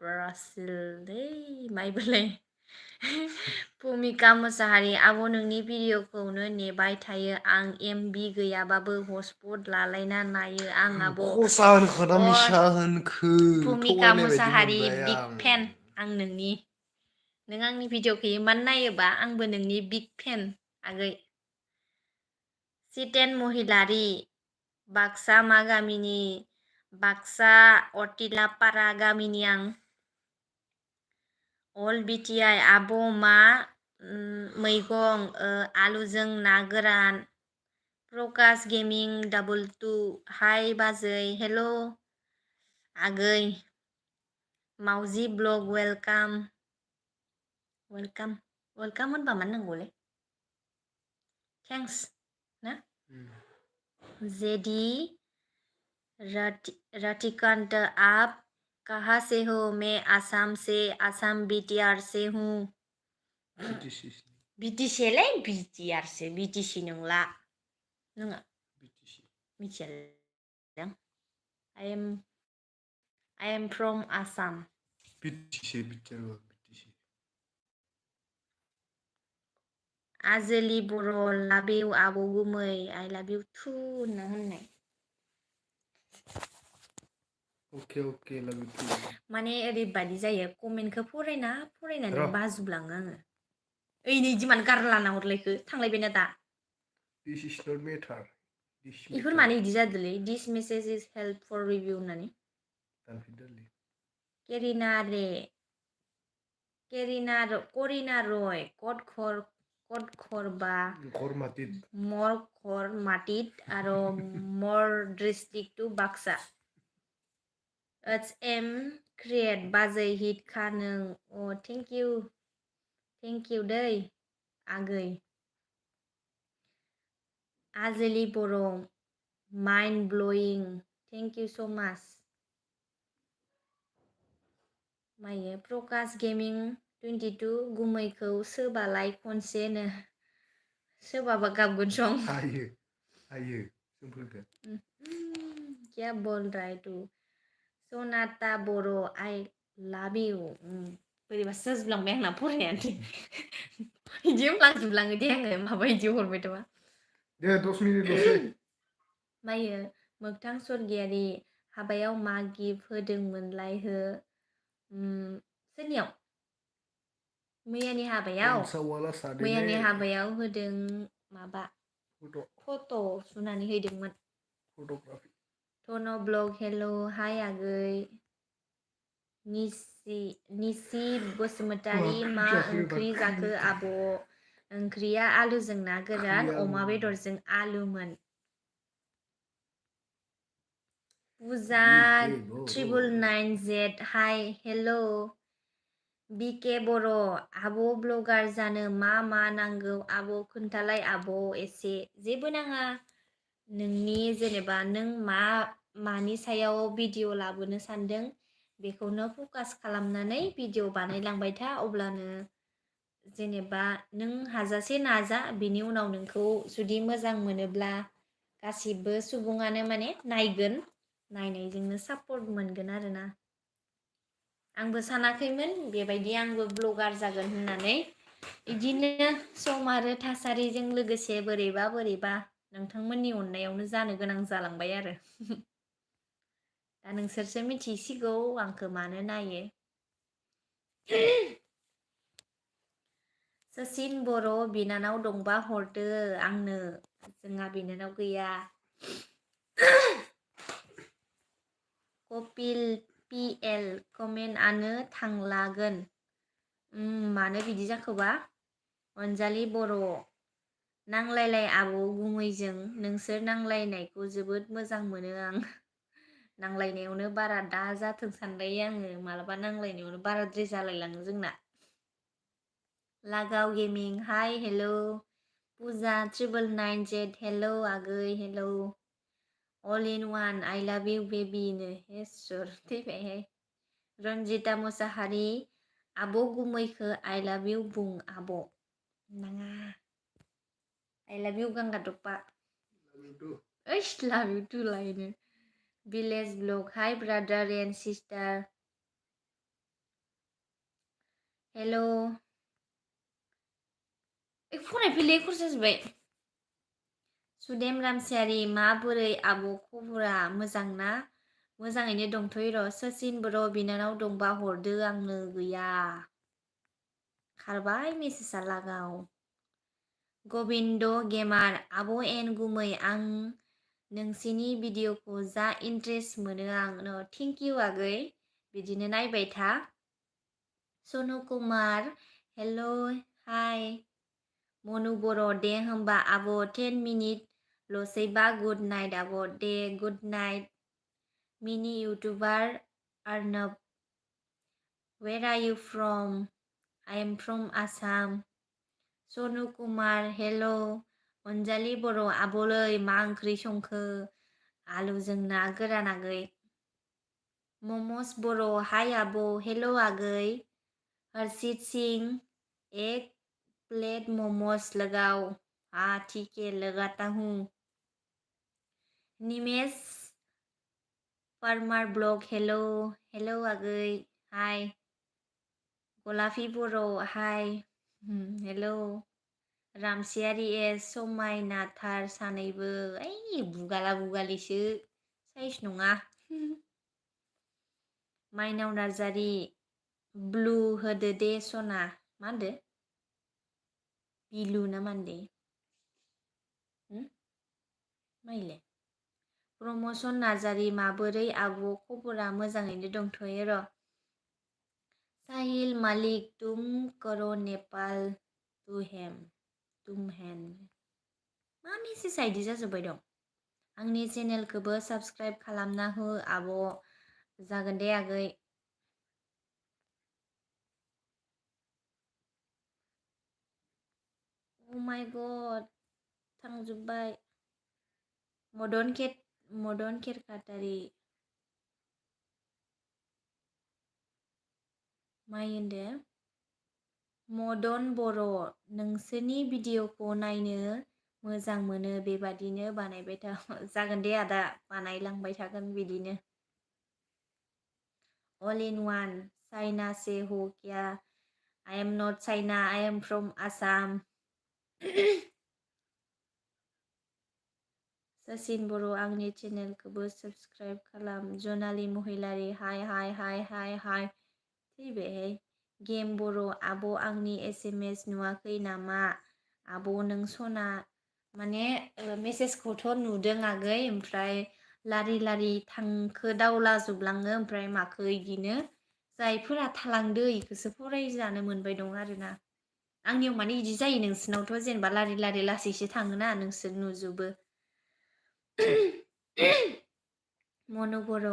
Speaker 2: Brazil माइबोलाय भुमिका मुसाहारि आब' नोंनि भिडिअखौनो नेबाय थायो आं MB गैयाबाबो हटस्पट लालायना नायो आं आब'
Speaker 1: खसा होनखो ना मिसा होनखो
Speaker 2: भुमिका
Speaker 1: थगायनाय बायदि
Speaker 2: मुसाहारि
Speaker 1: मोनबाय
Speaker 2: बिग
Speaker 1: आं
Speaker 2: फेन आं नोंनि नों आंनि भिडिअखौ इमान नायोबा आंबो नोंनि बिग फेन आगै सितेन महिलारि बाक्सा मा गामिनि बाक्सा अटिलापारा गामिनि आं अल बिटिआइ आब' मा मैगं आलुजों ना गोरान प्रकाश गेमिं 22 हाय बाजै हेल' आगै मावजि ब्लग वेलकाम होनबा मा नांगौलै थेंक्स ना जेडी राधिकांत आप कहाँ से हो मैं आसाम से आसाम BTR से हूँ BTCलै BTR से BTC नंला नङा मिथिया I am from Assam
Speaker 1: BTC BTR BTC
Speaker 2: आजोलि बर' लाभ इउ आब' गुमै आइ लाभ इउ टु होनना होननाय
Speaker 1: अके लाभ इउ टु
Speaker 2: माने ओरैबादि जायो कमेन्टखौ फरायनानै
Speaker 1: र'
Speaker 2: बाजुलाङो आङो ओइ नै इदि मानो गारलाना हरलायखो थांलायबायना दा
Speaker 1: दिस इज नट मेटार
Speaker 2: इफोर मानो इदि जादोलै this message is help for review होननानै
Speaker 1: दानफिनदोलै
Speaker 2: करिना रय कट खरबा
Speaker 1: गरमाटित
Speaker 2: मर खर माटित आरो मर डिस्ट्रिक्ट टु बाक्सा ओट्स एम क्रिएट बाजै हिट खा नों अ थेंक इउ दै आगै आजोलि बर' mind blowing thank you so' much मायो प्रकाश गेमिं 22 गुमैखौ सोबालाय खनसेनो सोबाबा गाबगोन सं
Speaker 1: हायो जोंफोरखौ
Speaker 2: क्या बोल रहा है तू सनाता बर' आइ लाभ इउ बोरैबासो जाजोबलांबाय आंना फरायनायानो बिदि होनफ्लांजोबलाङो दे आङो माबा इदि हरबाय थाबा
Speaker 1: दे 10 मिनिटल'सै
Speaker 2: मायो मोगथां सरगियारि हाबायाव मा गिफ्ट होदोंमोनलाय हो सोरनियाव मैयानि हाबायाव होदों माबा फट' सुनानै हैदोंमोन
Speaker 1: फट'ग्राफि
Speaker 2: टन ब्लग हेल' हाय आगै निसि बसुमतारी मा ओंख्रि जाखो आब' ओंख्रिया आलुजों ना गोरान अमा बेदरजों आलुमोन पुजा 999Z हाय हेल' बिके बर' आब' ब्लगार जानो मा नांगौ आब' खोन्थालाय आब' एसे जेबो नाङा नोंनि जेनेबा नों मानि सायाव भिडिअ लाबोनो सानदों बेखौनो फकास खालामनानै भिडिअ बानायलांबाय था अब्लानो जेनेबा नों हाजासे नाजा बिनि उनाव नोंखौ जुदि मोजां मोनोब्ला गासिबो सुबुङानो माने नायगोन नायनायजोंनो सापर्ट मोनगोन आरोना आंबो सानाखैमोन बेबायदि आंबो ब्लगार जागोन होननानै इदिनो सम आरो थासारिजों लोगोसे बोरैबा नोंथांमोननि अननायावनो जानो गोनां जालांबाय आरो दा नोंसोरसो मिथिसिगौ आंखौ मानो नायो सचिन बर' बिनानाव दंबा हरदो आंनो जोंहा बिनानाव गैया कपिल PL कमेन्टआनो थांलागोन मानो बिदि जाखोबा अनजालि बर' नांलायलाय आब' गुमैजों नोंसोर नांलायनायखौ जोबोद मोजां मोनो आं नांलायनायावनो बारा दा जाथों सानबाय आङो मालाबा नांलायनायावनो बाराद्राय जालायलाङो जोंना लागाव गेमिं हाय हेल' पुजा 999Z हेल' आगै हेल' अल इन वान आइ लाभ इउ बेबिनो हेसर थैबायहाय रन्जिता मुसाहारि आब' गुमैखो आइ लाभ इउ बुं आब' नाङा आइ लाभ इउ गांगादबा ओइस लाभ इउ टु लायनो भिलेज ब्लग हाय ब्रादार एन्ड सिस्टार हेल' फरायफैलै खर जाजोब्बाय सुदेम रामसियारि माबोरै आब' खबरा मोजां ना मोजाङैनो दंथ'यो र' सचिन बर' बिनानाव दंबा हरदो आंनो गैया खारबाय मेसेजआ लागाव गबिन्द गेमार आब' एन गुमै आं नोंसिनि भिडिअखौ जा इन्ट्रेस्ट मोनो आं थेंक इउ आगै बिदिनो नायबाय था सनु कुमार हेल' हाय मनु बर' दे होमबा आब' 10 मिनिट लसैबा गुड नाइट आब' दे good night mini YouTuber Arnab where are you from I am from Assam Sonu Kumar हेल' अनजालि बर' आब'लै मा ओंख्रि संखो आलुजों ना गोरान आगै ममस बर' हाय आब' हेल' आगै हरसित सिं एक प्लेट मोमोज लगाओ हाँ ठीक है लगाता हूँ निमेश फार्मार ब्लग हेल' आगै हाय गलाफी बर' हाय हेलौ रामसियारि एस समायनाथार सानैबो ओइ बुगाला बुगालिसो साइस नङा माइनाव नार्जारि ब्लु होदो दे सना मा होनदो बिलु ना मानदे माइले प्रमसन नार्जारि माबोरै आब' खबरा मोजाङैनो दंथ'यो र' साहिल मालिक तुम करो नेपाल तुमहेन मा मेसेज आइदि जाजोब्बाय दं आंनि चेनेलखौबो साबस्क्राइब खालामना हो आब' जागोन दे आगै अ माय गड थांजोब्बाय मदन केरकाटारि माइ होनदो मदन बर' नोंसोरनि भिडिअखौ नायनो मोजां मोनो बेबादिनो बानायबाय था जागोन दे आदा बानायलांबाय थागोन बिदिनो ऑल इन वन चाइना से हो क्या I am not China I am from Assam Sachin बर' आंनि चेनेलखौबो साबस्क्राइब खालाम जनालि महिलारि हाय हाय हाय हाय हाय थैबायहाय गेम बर' आब' आंनि SMS नुवाखै नामा आब' नों सना माने मेसेजखौथ' नुदों आगै ओमफ्राय लारि लारि थांखो दावला जोबलाङो ओमफ्राय माखो इदिनो जायफोरा थालांदो इखौसो फरायजानो मोनबाय दं आरोना आंनियाव माने इदि जायो नोंसोरनावथ' जेनेबा लारि लारि लासैसो थाङोना नोंसोर नुजोबो मनु बर'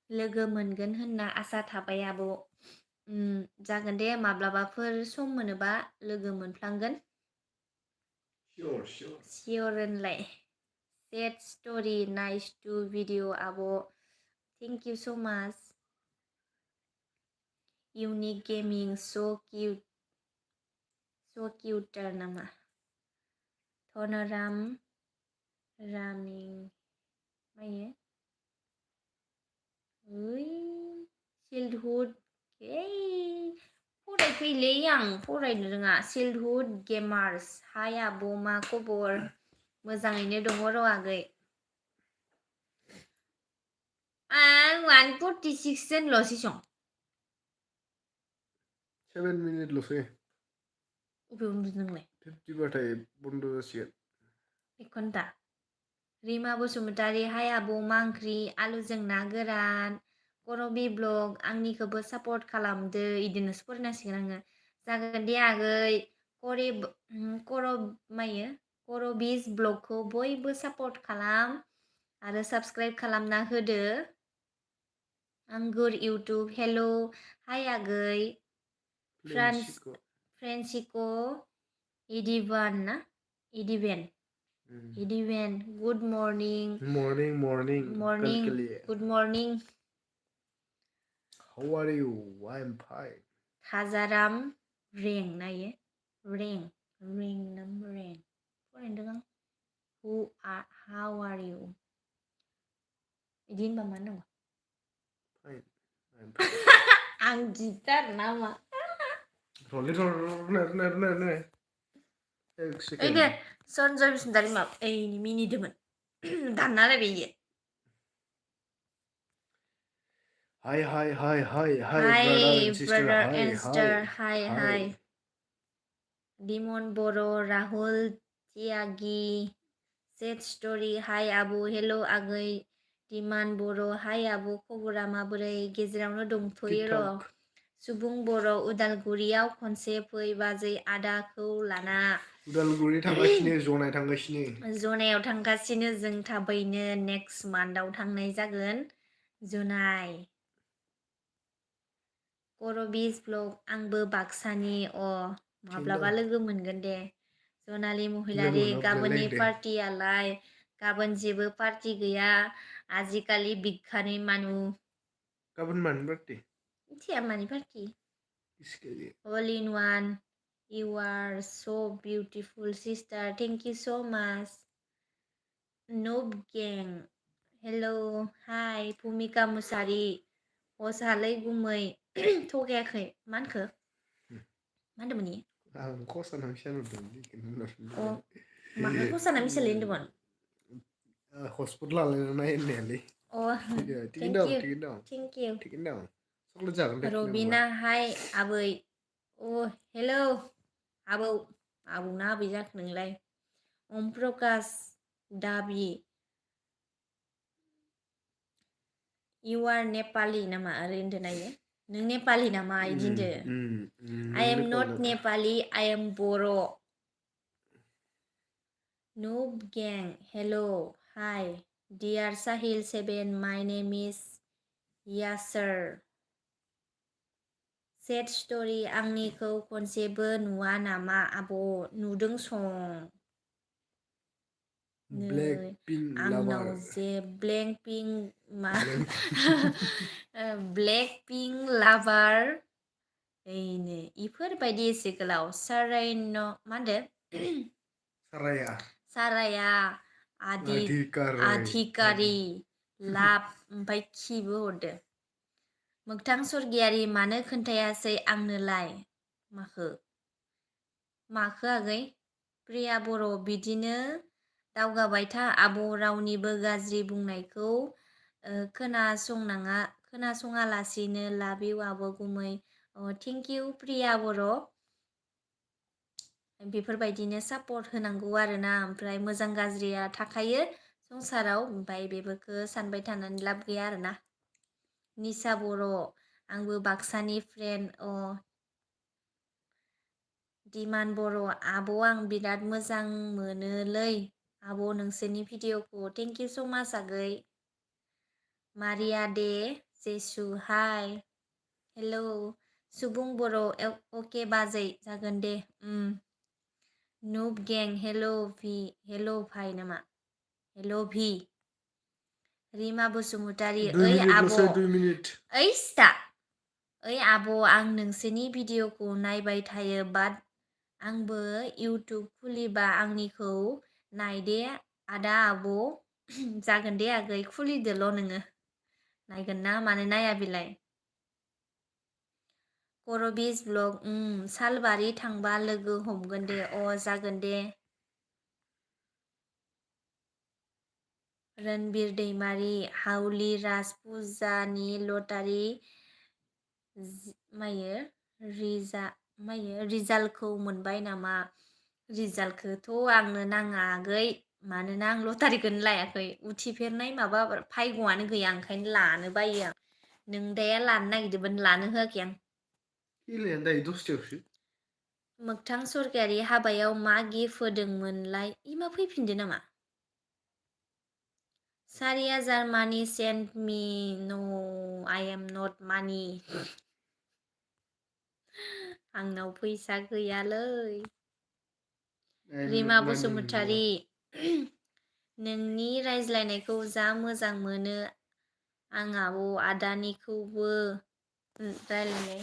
Speaker 2: लोगो मोनगोन होनना आसा थाबाय आब' जागोन दे माब्लाबाफोर सम मोनोबा लोगो मोनफ्लांगोन सियर होनलाय set story nice to video आब' thank you so' much unique gaming स' किउटार नामा धनराम रामिं मायो ओइ चिल्डहुड फरायफैलै आं फरायनो रोङा चिल्डहुड गेमार्स हाय आब' मा खबर मोजाङैनो दङ र' आगै आं 146 जनल'सै सं
Speaker 1: 7 मिनिटल'सै
Speaker 2: अबे उन्दुदों नोंलाय
Speaker 1: 50 बाथाय बन्द' जासिगोन
Speaker 2: 1 घन्टा रिमा बसुमतारी हाय आब' मा ओंख्रि आलुजों ना गोरान करबि ब्लग आंनिखौबो सापर्ट खालामदो इदिनोसो फरायनांसिगोन आङो जागोन दे आगै करबिस ब्लगखौ बयबो सापर्ट खालाम आरो साबस्क्राइब खालामना होदो आंगुर इउटुब हेल' हाय आगै फ्रेन्सिक' इडिभेन गुड मर्निं
Speaker 1: कल के लिए
Speaker 2: good morning
Speaker 1: how are you I am fine
Speaker 2: हाजाराम रें नायो रें फरायदों आं हाउ आर इउ बिदि होनबा मा होनांगौ आं गिटार नामा ओइ दे सनजय बसुमतारी मा मिनिदोंमोन दाननालायबाय इयो
Speaker 1: हाय हाय हाय हाय हाय
Speaker 2: हाय
Speaker 1: ब्रादार एंड सिस्टर
Speaker 2: ब्रादार
Speaker 1: हाय
Speaker 2: एन्ड
Speaker 1: हाय
Speaker 2: सिस्टार हाय दिमन बर' राहुल त्यागि सेट स्ट'रि हाय आब' हेल' आगै दिमान बर' हाय आब' खबरा माबोरै गेजेरावनो दंथ'यो र'
Speaker 1: टिकटक
Speaker 2: सुबुं बर' उदालगुरियाव खनसे फै बाजै आदाखौ लाना
Speaker 1: उदालगुरि थांगासिनो जनाय थांगासिनो
Speaker 2: जनायाव थांगासिनो जों थाबैनो नेक्स्ट मान्थआव थांनाय जागोन जनाय करबिस ब्लग आंबो बाक्सानि
Speaker 1: थिन दं
Speaker 2: माब्लाबा लोगो मोनगोन दे जनालि महिलारि
Speaker 1: लोगो मोनबा
Speaker 2: गाबोननि
Speaker 1: बुलायलायगोन दे
Speaker 2: पार्टियालाय गाबोन जेबो पार्टि गैया आजिखालि बिखानि मानु
Speaker 1: गाबोन मानि बार्थडे
Speaker 2: मिथिया मानि पार्टि
Speaker 1: इसके लिए
Speaker 2: all in one you are so beautiful sister thank you so much noob gang hello hi भुमिका मुसारि हसालै गुमै थगायाखै मा होनखो मा होनदोंमोन इयो?
Speaker 1: आं खसाना मिसा नुदों
Speaker 2: अ माखौ खसाना मिसालाय होनदोंमोन?
Speaker 1: हटस्पट लालायना नाय होननायालै
Speaker 2: अ
Speaker 1: थिगैनो दं
Speaker 2: थेंक इउ
Speaker 1: थिगैनो दं चक्लेट जागोन दे नांगौबा
Speaker 2: रबिना हाय आबै अ हेलौ आबौ आबौ ना आबै जाखो नोंलाय अम प्रकास दाबि इउ आर नेपालि नामा ओरै होनदों नायो नों नेपालि नामा इदि होनदो आइ
Speaker 1: नों
Speaker 2: am
Speaker 1: Nepal
Speaker 2: not Nepali I am बर' Noob gang, hello, hi, dear Sahil 7, my name is Yasser. Sad story, आंनिखौ खनसेबो नुवा नामा आब' नुदों सं
Speaker 1: ब्लेक
Speaker 2: नै
Speaker 1: पिंक लाभार
Speaker 2: आंनाव जे ब्लेंक पिंक मा
Speaker 1: ब्लेक
Speaker 2: ब्लेक पिंक लाभार ओइनो इफोरबायदि एसे गोलाव सारायन मा होनदो
Speaker 1: साराया
Speaker 2: साराया
Speaker 1: अधिकारै
Speaker 2: आधिकारि लाब ओमफ्राय खिबो हरदो मोगथां सरगियारि मानो खोन्थायासै आंनोलाय माखो आगै प्रिया बर' बिदिनो दावगाबाय था आब' रावनिबो गाज्रि बुंनायखौ खोनासङालासिनो लाभ इउ आब' गुमै थेंक इउ प्रिया बर' बेफोरबायदिनो सापर्ट होनांगौ आरोना ओमफ्राय मोजां गाज्रिया थाखायो संसाराव ओमफ्राय बेफोरखौ सानबाय थानानै लाब गैया आरोना निसा बर' आंबो बाक्सानि फ्रेन्ड दिमान बर' आब' आं बिराद मोजां मोनोलै आब' नोंसोरनि भिडिअखौ थेंक इउ स' माच आगै मारिया दे जेसु हाय हेलौ सुबुं बर' अके बाजै जागोन दे नुब गें हेल' भाइ नामा हेल' भि रिमा बसुमतारी
Speaker 1: 2
Speaker 2: ओइ आब'
Speaker 1: मिनिटल'सै 2 मिनिट
Speaker 2: ओइ स्टा ओइ आब' आं नोंसोरनि भिडिअखौ नायबाय थायो बाट आंबो इउटुब खुलिबा आंनिखौ नायदे आदा आब' जागोन दे आगै खुलिदोल' नोङो नायगोन ना मानो नाया बेलाय करबिस ब्लग सालबारि थांबा लोगो हमगोन दे जागोन दे रणबीर दैमारि हाउलि राज फुजानि लटारि रिजाल्टखौ मोनबाय नामा रिजाल्टखौथ' आंनो नाङा आगै मानोना आं लटारिखौनो लायाखै उथिफेरनाय माबा फायग'आनो गैया ओंखायनो लानो बायो आं नों दाया लानो नागिरदोंमोन लानो होआखै आं
Speaker 1: खेलायानो दायो 10थायावसो
Speaker 2: मोगथां सरगियारि हाबायाव मा गिफ्ट होदोंमोनलाय मा फैफिनदो नामा 4000 मानि सेन्ड मि नो आइ एम नट मानि आंनाव फैसा गैयालै रिमा बसुमतारी नोंनि रायज्लायनायखौ जा मोजां मोनो आं आब' आदानिखौबो रायज्लायनाय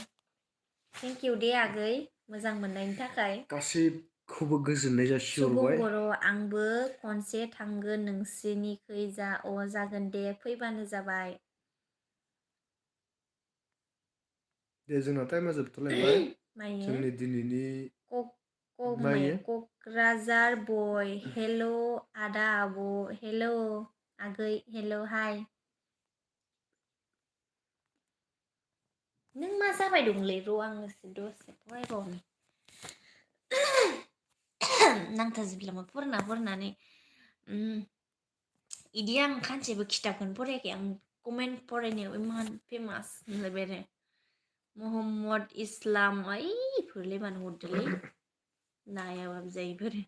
Speaker 2: थेंक इउ दे आगै मोजां मोननायनि थाखाय
Speaker 1: गासैखौबो गोजोननाय
Speaker 2: सुबुं
Speaker 1: जासिहरबाय
Speaker 2: बर' आंबो खनसे थांगोन नोंसिनिखैजा जागोन दे फैबानो जाबाय
Speaker 1: दे जोंना टाइमा जोबथ'लायबाय
Speaker 2: मायो
Speaker 1: जोंनि दिनैनि
Speaker 2: मायो
Speaker 1: मायो
Speaker 2: क'क्राझार बय हेल' आदा आब' हेल' आगै हेल' हाय नों मा जाबाय दंलै र' आङो दसे फरायबावनि नांथाजोबलामा फरायनानै इदि आं खानसेबो खिथाबखौनो फरायाखै आं कमेन्ट फरायनायाव इमान फेमास होनलायबाय आरो महम्मद इस्लाम इफोरलाय मानो हरदोलै नायाबाबो जायो इफोरो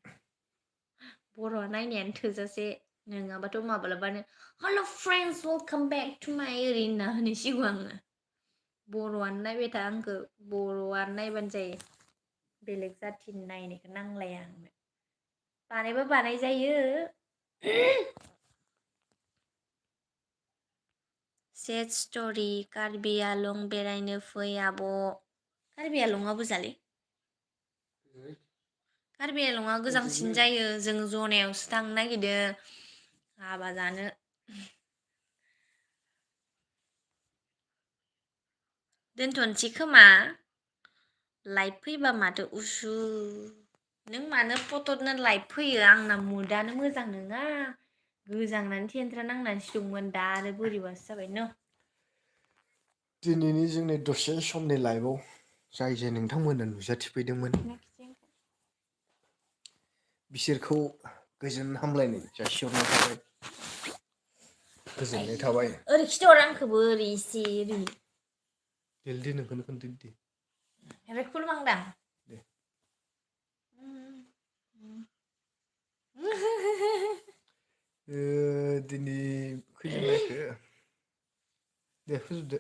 Speaker 2: बर'आ नायनायानो थोजासे नङाबाथ' माब्लाबानो हेल' फ्रेन्ड्स वेलकाम बेक टु माय ओरै होनना होनहैसिगौ आङो बर'आनो नायबाय था आंखौ बर'आनो नायबानो जायो बेलेग जाथिनि नायनायखौ नांलाया आंनो बानायबा बानाय जायो सेट स्ट'रि कार्बि आलं बेरायनो फै आब' कार्बि आलंआबो जालै कार्बि आलंआ गोजांसिन जायो जों जनायावसो थांनो नागिरदों हाबा जानो दोनथ'नोसै खोमा लाइभ फैबा माथो उसु नों मानो फट'नो लाइभ फैयो आंना मुदानो मोजां नङा गोजांनानै थेनथ्रा नांनानैसो दंमोन दा आरो बोरैबासो जाबाय न
Speaker 1: दिनैनि जोंनि दसे समनि लाइभआव जाय जाय नोंथांमोना नुजाथिफैदोंमोन बिसोरखौ गोजोन हामलायनाय जासिहरनाय थाबाय गोजोननाय थाबाय
Speaker 2: ओरै खिथहर आंखौबो ओरै एसे ओरै
Speaker 1: देलदि नोंखौनो खोन्थादो दे
Speaker 2: खुलुमांदां
Speaker 1: दे दिनै खैजोन नायखो दे फोजोबदो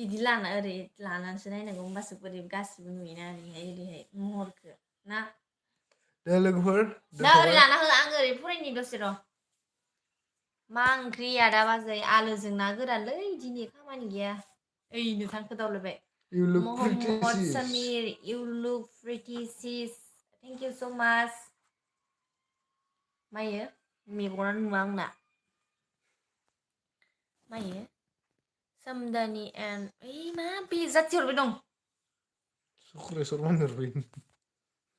Speaker 2: इदि लाना ओरै लानानैसो नायनांगौ होमबासो बोरै गासिबो नुयोना ओरैहाय ओरैहाय महरखौ ना
Speaker 1: दे लोगोफोर
Speaker 2: दा ओरै
Speaker 1: दोनथ'बाय
Speaker 2: लाना हो आं ओरै फरायनि दसे र' मा ओंख्रि आदा बाजै आलुजों ना गोरानलै दिनै खामानि गैया ओइ नोंथांखौ दावलायबाय
Speaker 1: You look pretty
Speaker 2: Mohammed
Speaker 1: sis.
Speaker 2: Sameer you look pretty sis thank you so' much मायो मेगनानो नुवा आंना मायो सोमदानि एन्ड ओइ मा बे जाथि हरबाय दं
Speaker 1: सुक्रेसर मानहरबाय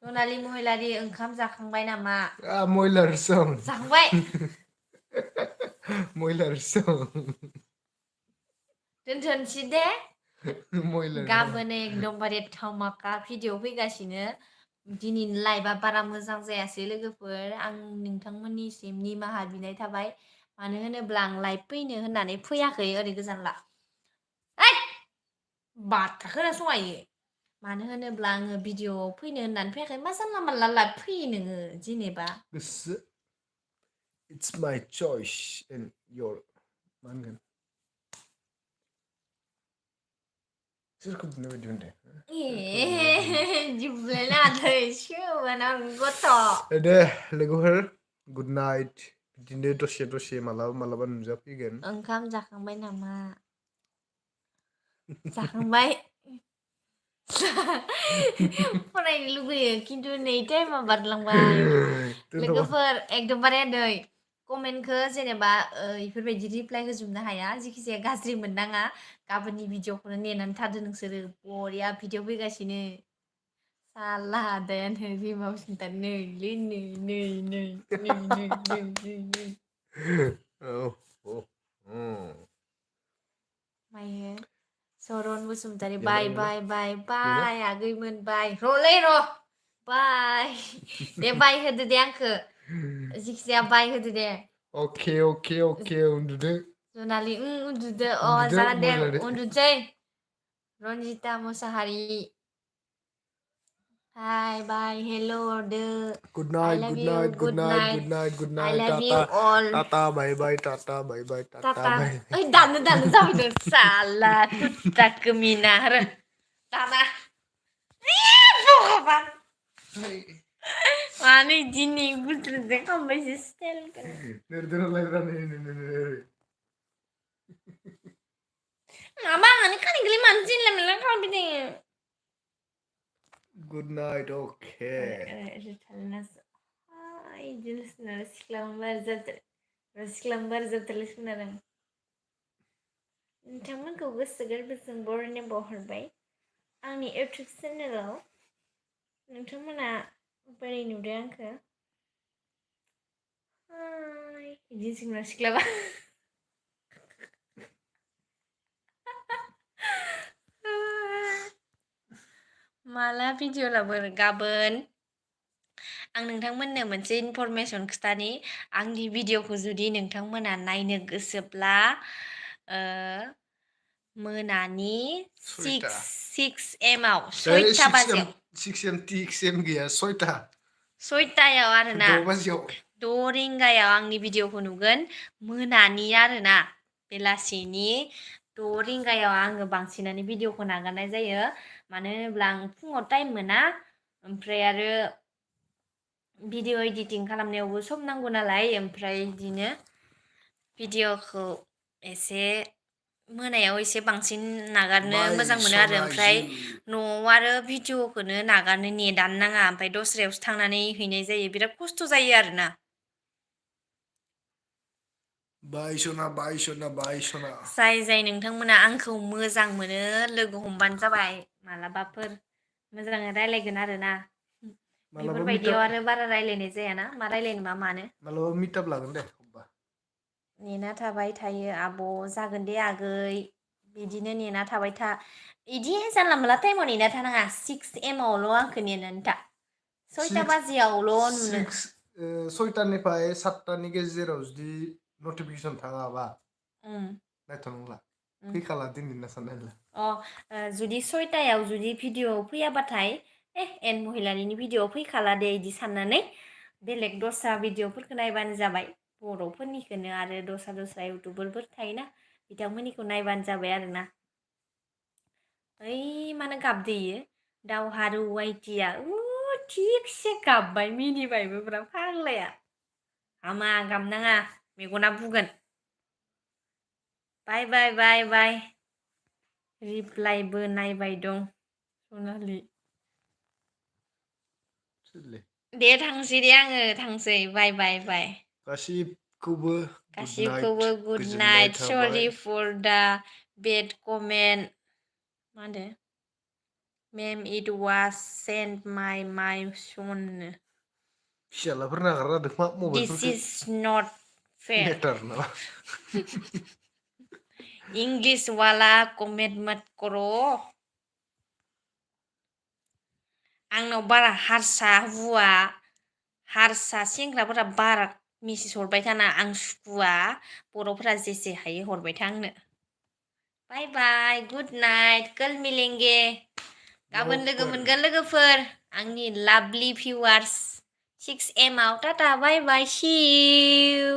Speaker 2: सनालि महिलारि ओंखाम जाखांबाय नामा
Speaker 1: मयलार सं
Speaker 2: जाखांबाय
Speaker 1: मयलार सं
Speaker 2: दोनथ'नोसै दे
Speaker 1: मयलार
Speaker 2: गाबोन एकदमबारे धामाका भिडिअ फैगासिनो दिनैनि लाइभआ बारा मोजां जायासै लोगोफोर आं नोंथांमोननिसिम निमाहा बिनाय थाबाय मानो होनोब्ला आं लाइभ फैनो होननानै फैयाखै ओरै गोजानला बाथ्रा खोनासङा इयो मानो होनोब्ला आङो भिडिअ फैनो होननानै फैयाखै मा जानला मानला लाइभ फैयो नोङो जेनेबा
Speaker 1: गोसो It's my choice and your मा होनगोन सोरखौ बुंनाय बायदि मोनदों
Speaker 2: बुलायनाङालै सोबाना गथ'
Speaker 1: दे लोगोफोर गुड नाइट बिदिनो दसे दसे मालाबा मालाबा नुजाफैगोन
Speaker 2: ओंखाम जाखांबाय नामा जाखांबाय फरायनो लुगैयो खिन्थु नै टाइमा बारलांबाय
Speaker 1: दोनथ'बाय
Speaker 2: लोगोफोर एकदमबारे नै कमेन्टखौ जेनेबा इफोरबायदि रिप्लाय होजोबनो हाया जेखिजाया गाज्रि मोननाङा गाबोननि भिडिअखौनो नेनानै थादो नोंसोरो बरिया भिडिअ फैगासिनो साला आदायानो रिमा बसुमतारी नैलै नै नै नै नै नै नै नै नै
Speaker 1: औ
Speaker 2: मायो सरन बसुमतारी
Speaker 1: गैला
Speaker 2: बाय
Speaker 1: गैला
Speaker 2: बाय बाय
Speaker 1: गैला
Speaker 2: बाय आगैमोन बाय र'लै र' बाय दे बाय होदो दे आंखो जिखिजाया बाय होदो दे
Speaker 1: अके अके अके उन्दुदो
Speaker 2: जनालि उन्दुदो
Speaker 1: उन्दुदो
Speaker 2: जागोन दे
Speaker 1: मयलादो
Speaker 2: उन्दुसै रन्जिता मुसाहारि हाय बाय हेल' हरदो
Speaker 1: good
Speaker 2: I
Speaker 1: night
Speaker 2: love
Speaker 1: good
Speaker 2: you
Speaker 1: night good
Speaker 2: good
Speaker 1: night
Speaker 2: night
Speaker 1: good night good
Speaker 2: I
Speaker 1: night
Speaker 2: love you
Speaker 1: tata
Speaker 2: all
Speaker 1: tata bye bye tata bye bye tata
Speaker 2: tata
Speaker 1: bye
Speaker 2: ओइ दानो दानो जाबाय दं साला थुत्ता कमिना आरो दाना भगबान मानो इदि बुद्रुजों खालामबायसो स्टाइलखौनो माबा आंहानो खानायखौलाय मानो जानला मोनला खालामबाय थायो
Speaker 1: गुड नाइट अके
Speaker 2: बिदिनो सिख्ला मोनबाय खोनादों नोंथांमोनखौ गोसो गोरबोजों बरायनाय बावहरबाय आंनि इउटुब चेनेलाव नोंथांमोना बोरै नुदों आंखो बिदि सेंग्रा सिख्लाबा माला भिडिअ लाबोगोन गाबोन आं नोंथांमोननो मोनसे इनफरमेसन खिथानि आंनि भिडिअखौ जुदि नोंथांमोना नायनो गोसोब्ला मोनानि सिक्स एमाव सयथा बाजियाव
Speaker 1: 6 AM TX AM गैया
Speaker 2: सयथायाव आरोना
Speaker 1: 6 बाजियाव
Speaker 2: 6 रिंगायाव आंनि भिडिअखौ नुगोन मोनानि आरोना बेलासिनि 6 रिंगायाव आङो बांसिनानो भिडिअखौ नागारनाय जायो मानो होनोब्ला आं फुङाव टाइम मोना ओमफ्राय आरो भिडिअ एडिटिं खालामनायावबो सम नांगौ नालाय ओमफ्राय बिदिनो भिडिअखौ एसे मोनायाव एसे बांसिन नागारनो
Speaker 1: बाय
Speaker 2: मोजां मोनो आरो ओमफ्राय
Speaker 1: सनाजि
Speaker 2: न'आव आरो भिडिअखौनो नागारनो नेटानो नाङा ओमफ्राय दस्रायावसो थांनानै हैनाय जायो बिराद खस्थ' जायो आरोना
Speaker 1: बाय सना
Speaker 2: जाय नोंथांमोना आंखौ मोजां मोनो लोगो हमबानो जाबाय मालाबाफोर मोजाङै रायलायगोन आरोना
Speaker 1: मालाबा
Speaker 2: बेफोरबायदियाव
Speaker 1: मिटाप
Speaker 2: आरो बारा रायलायनाय जायाना मा रायलायनो मा मानो
Speaker 1: मालाबा मिटाप लागोन दे अब्बा
Speaker 2: नेना थाबाय थायो आब' जागोन दे आगै बिदिनो नेना थाबाय था इदि जानला मोनला टाइमाव नेना थानाङा 6 AM आवल' आंखौ नेनानै था 6टा बाजियावल' नुनो
Speaker 1: सयतानिफ्राय साततानि गेजेराव जुदि नटिफिकेसन थाङाबा नायथ'नांला फैखाला दिनै होनना सानना
Speaker 2: अ जुदि 6टायाव जुदि भिडिअ फैयाबाथाय एन महिलारिनि भिडिअ फैखाला दे इदि साननानै बेलेग दस्रा भिडिअफोरखौ नायबानो जाबाय बर'फोरनिखौनो आरो दस्रा इउटुबारफोर थायोना बिथांमोननिखौ नायबानो जाबाय आरोना ओइ मानो गाबदो इयो दावहारु वाइटिया थिगसे गाबबाय मिनिबायबो ब्रा फाग्लाया हामा गाबनाङा मेगना बुगोन बाय रिप्लायबो नायबाय दं सनालि दे थांसै दे आङो थांसै बाय
Speaker 1: गासिबखौबो गुड नाइट
Speaker 2: गासिबखौबो गुड
Speaker 1: गोजोननाय
Speaker 2: नाइट
Speaker 1: थाबाय
Speaker 2: सरि फर दा बेड कमेन्ट मा होनदो मेम इट वाज सेन्ट माइ सननो
Speaker 1: फिसालाफोर नागारना होदों मा
Speaker 2: दिस
Speaker 1: मबाइलफोरखौ
Speaker 2: इज नट फेर
Speaker 1: मेटार नामा
Speaker 2: इंलिश वाला कमेन्ट मत करो आंनाव बारा हारसा सेंग्राफोरा बारा मेसेज हरबाय थाना आं सुखुवा बर'फोरा जेसे हायो हरबाय था आंनो बाय गुड नाइट कल मिलेंगे गाबोन लोगो
Speaker 1: लभफोर
Speaker 2: मोनगोन लोगोफोर आंनि लाभलि भिवार्स 6 AM आव टाटा बाय सिउ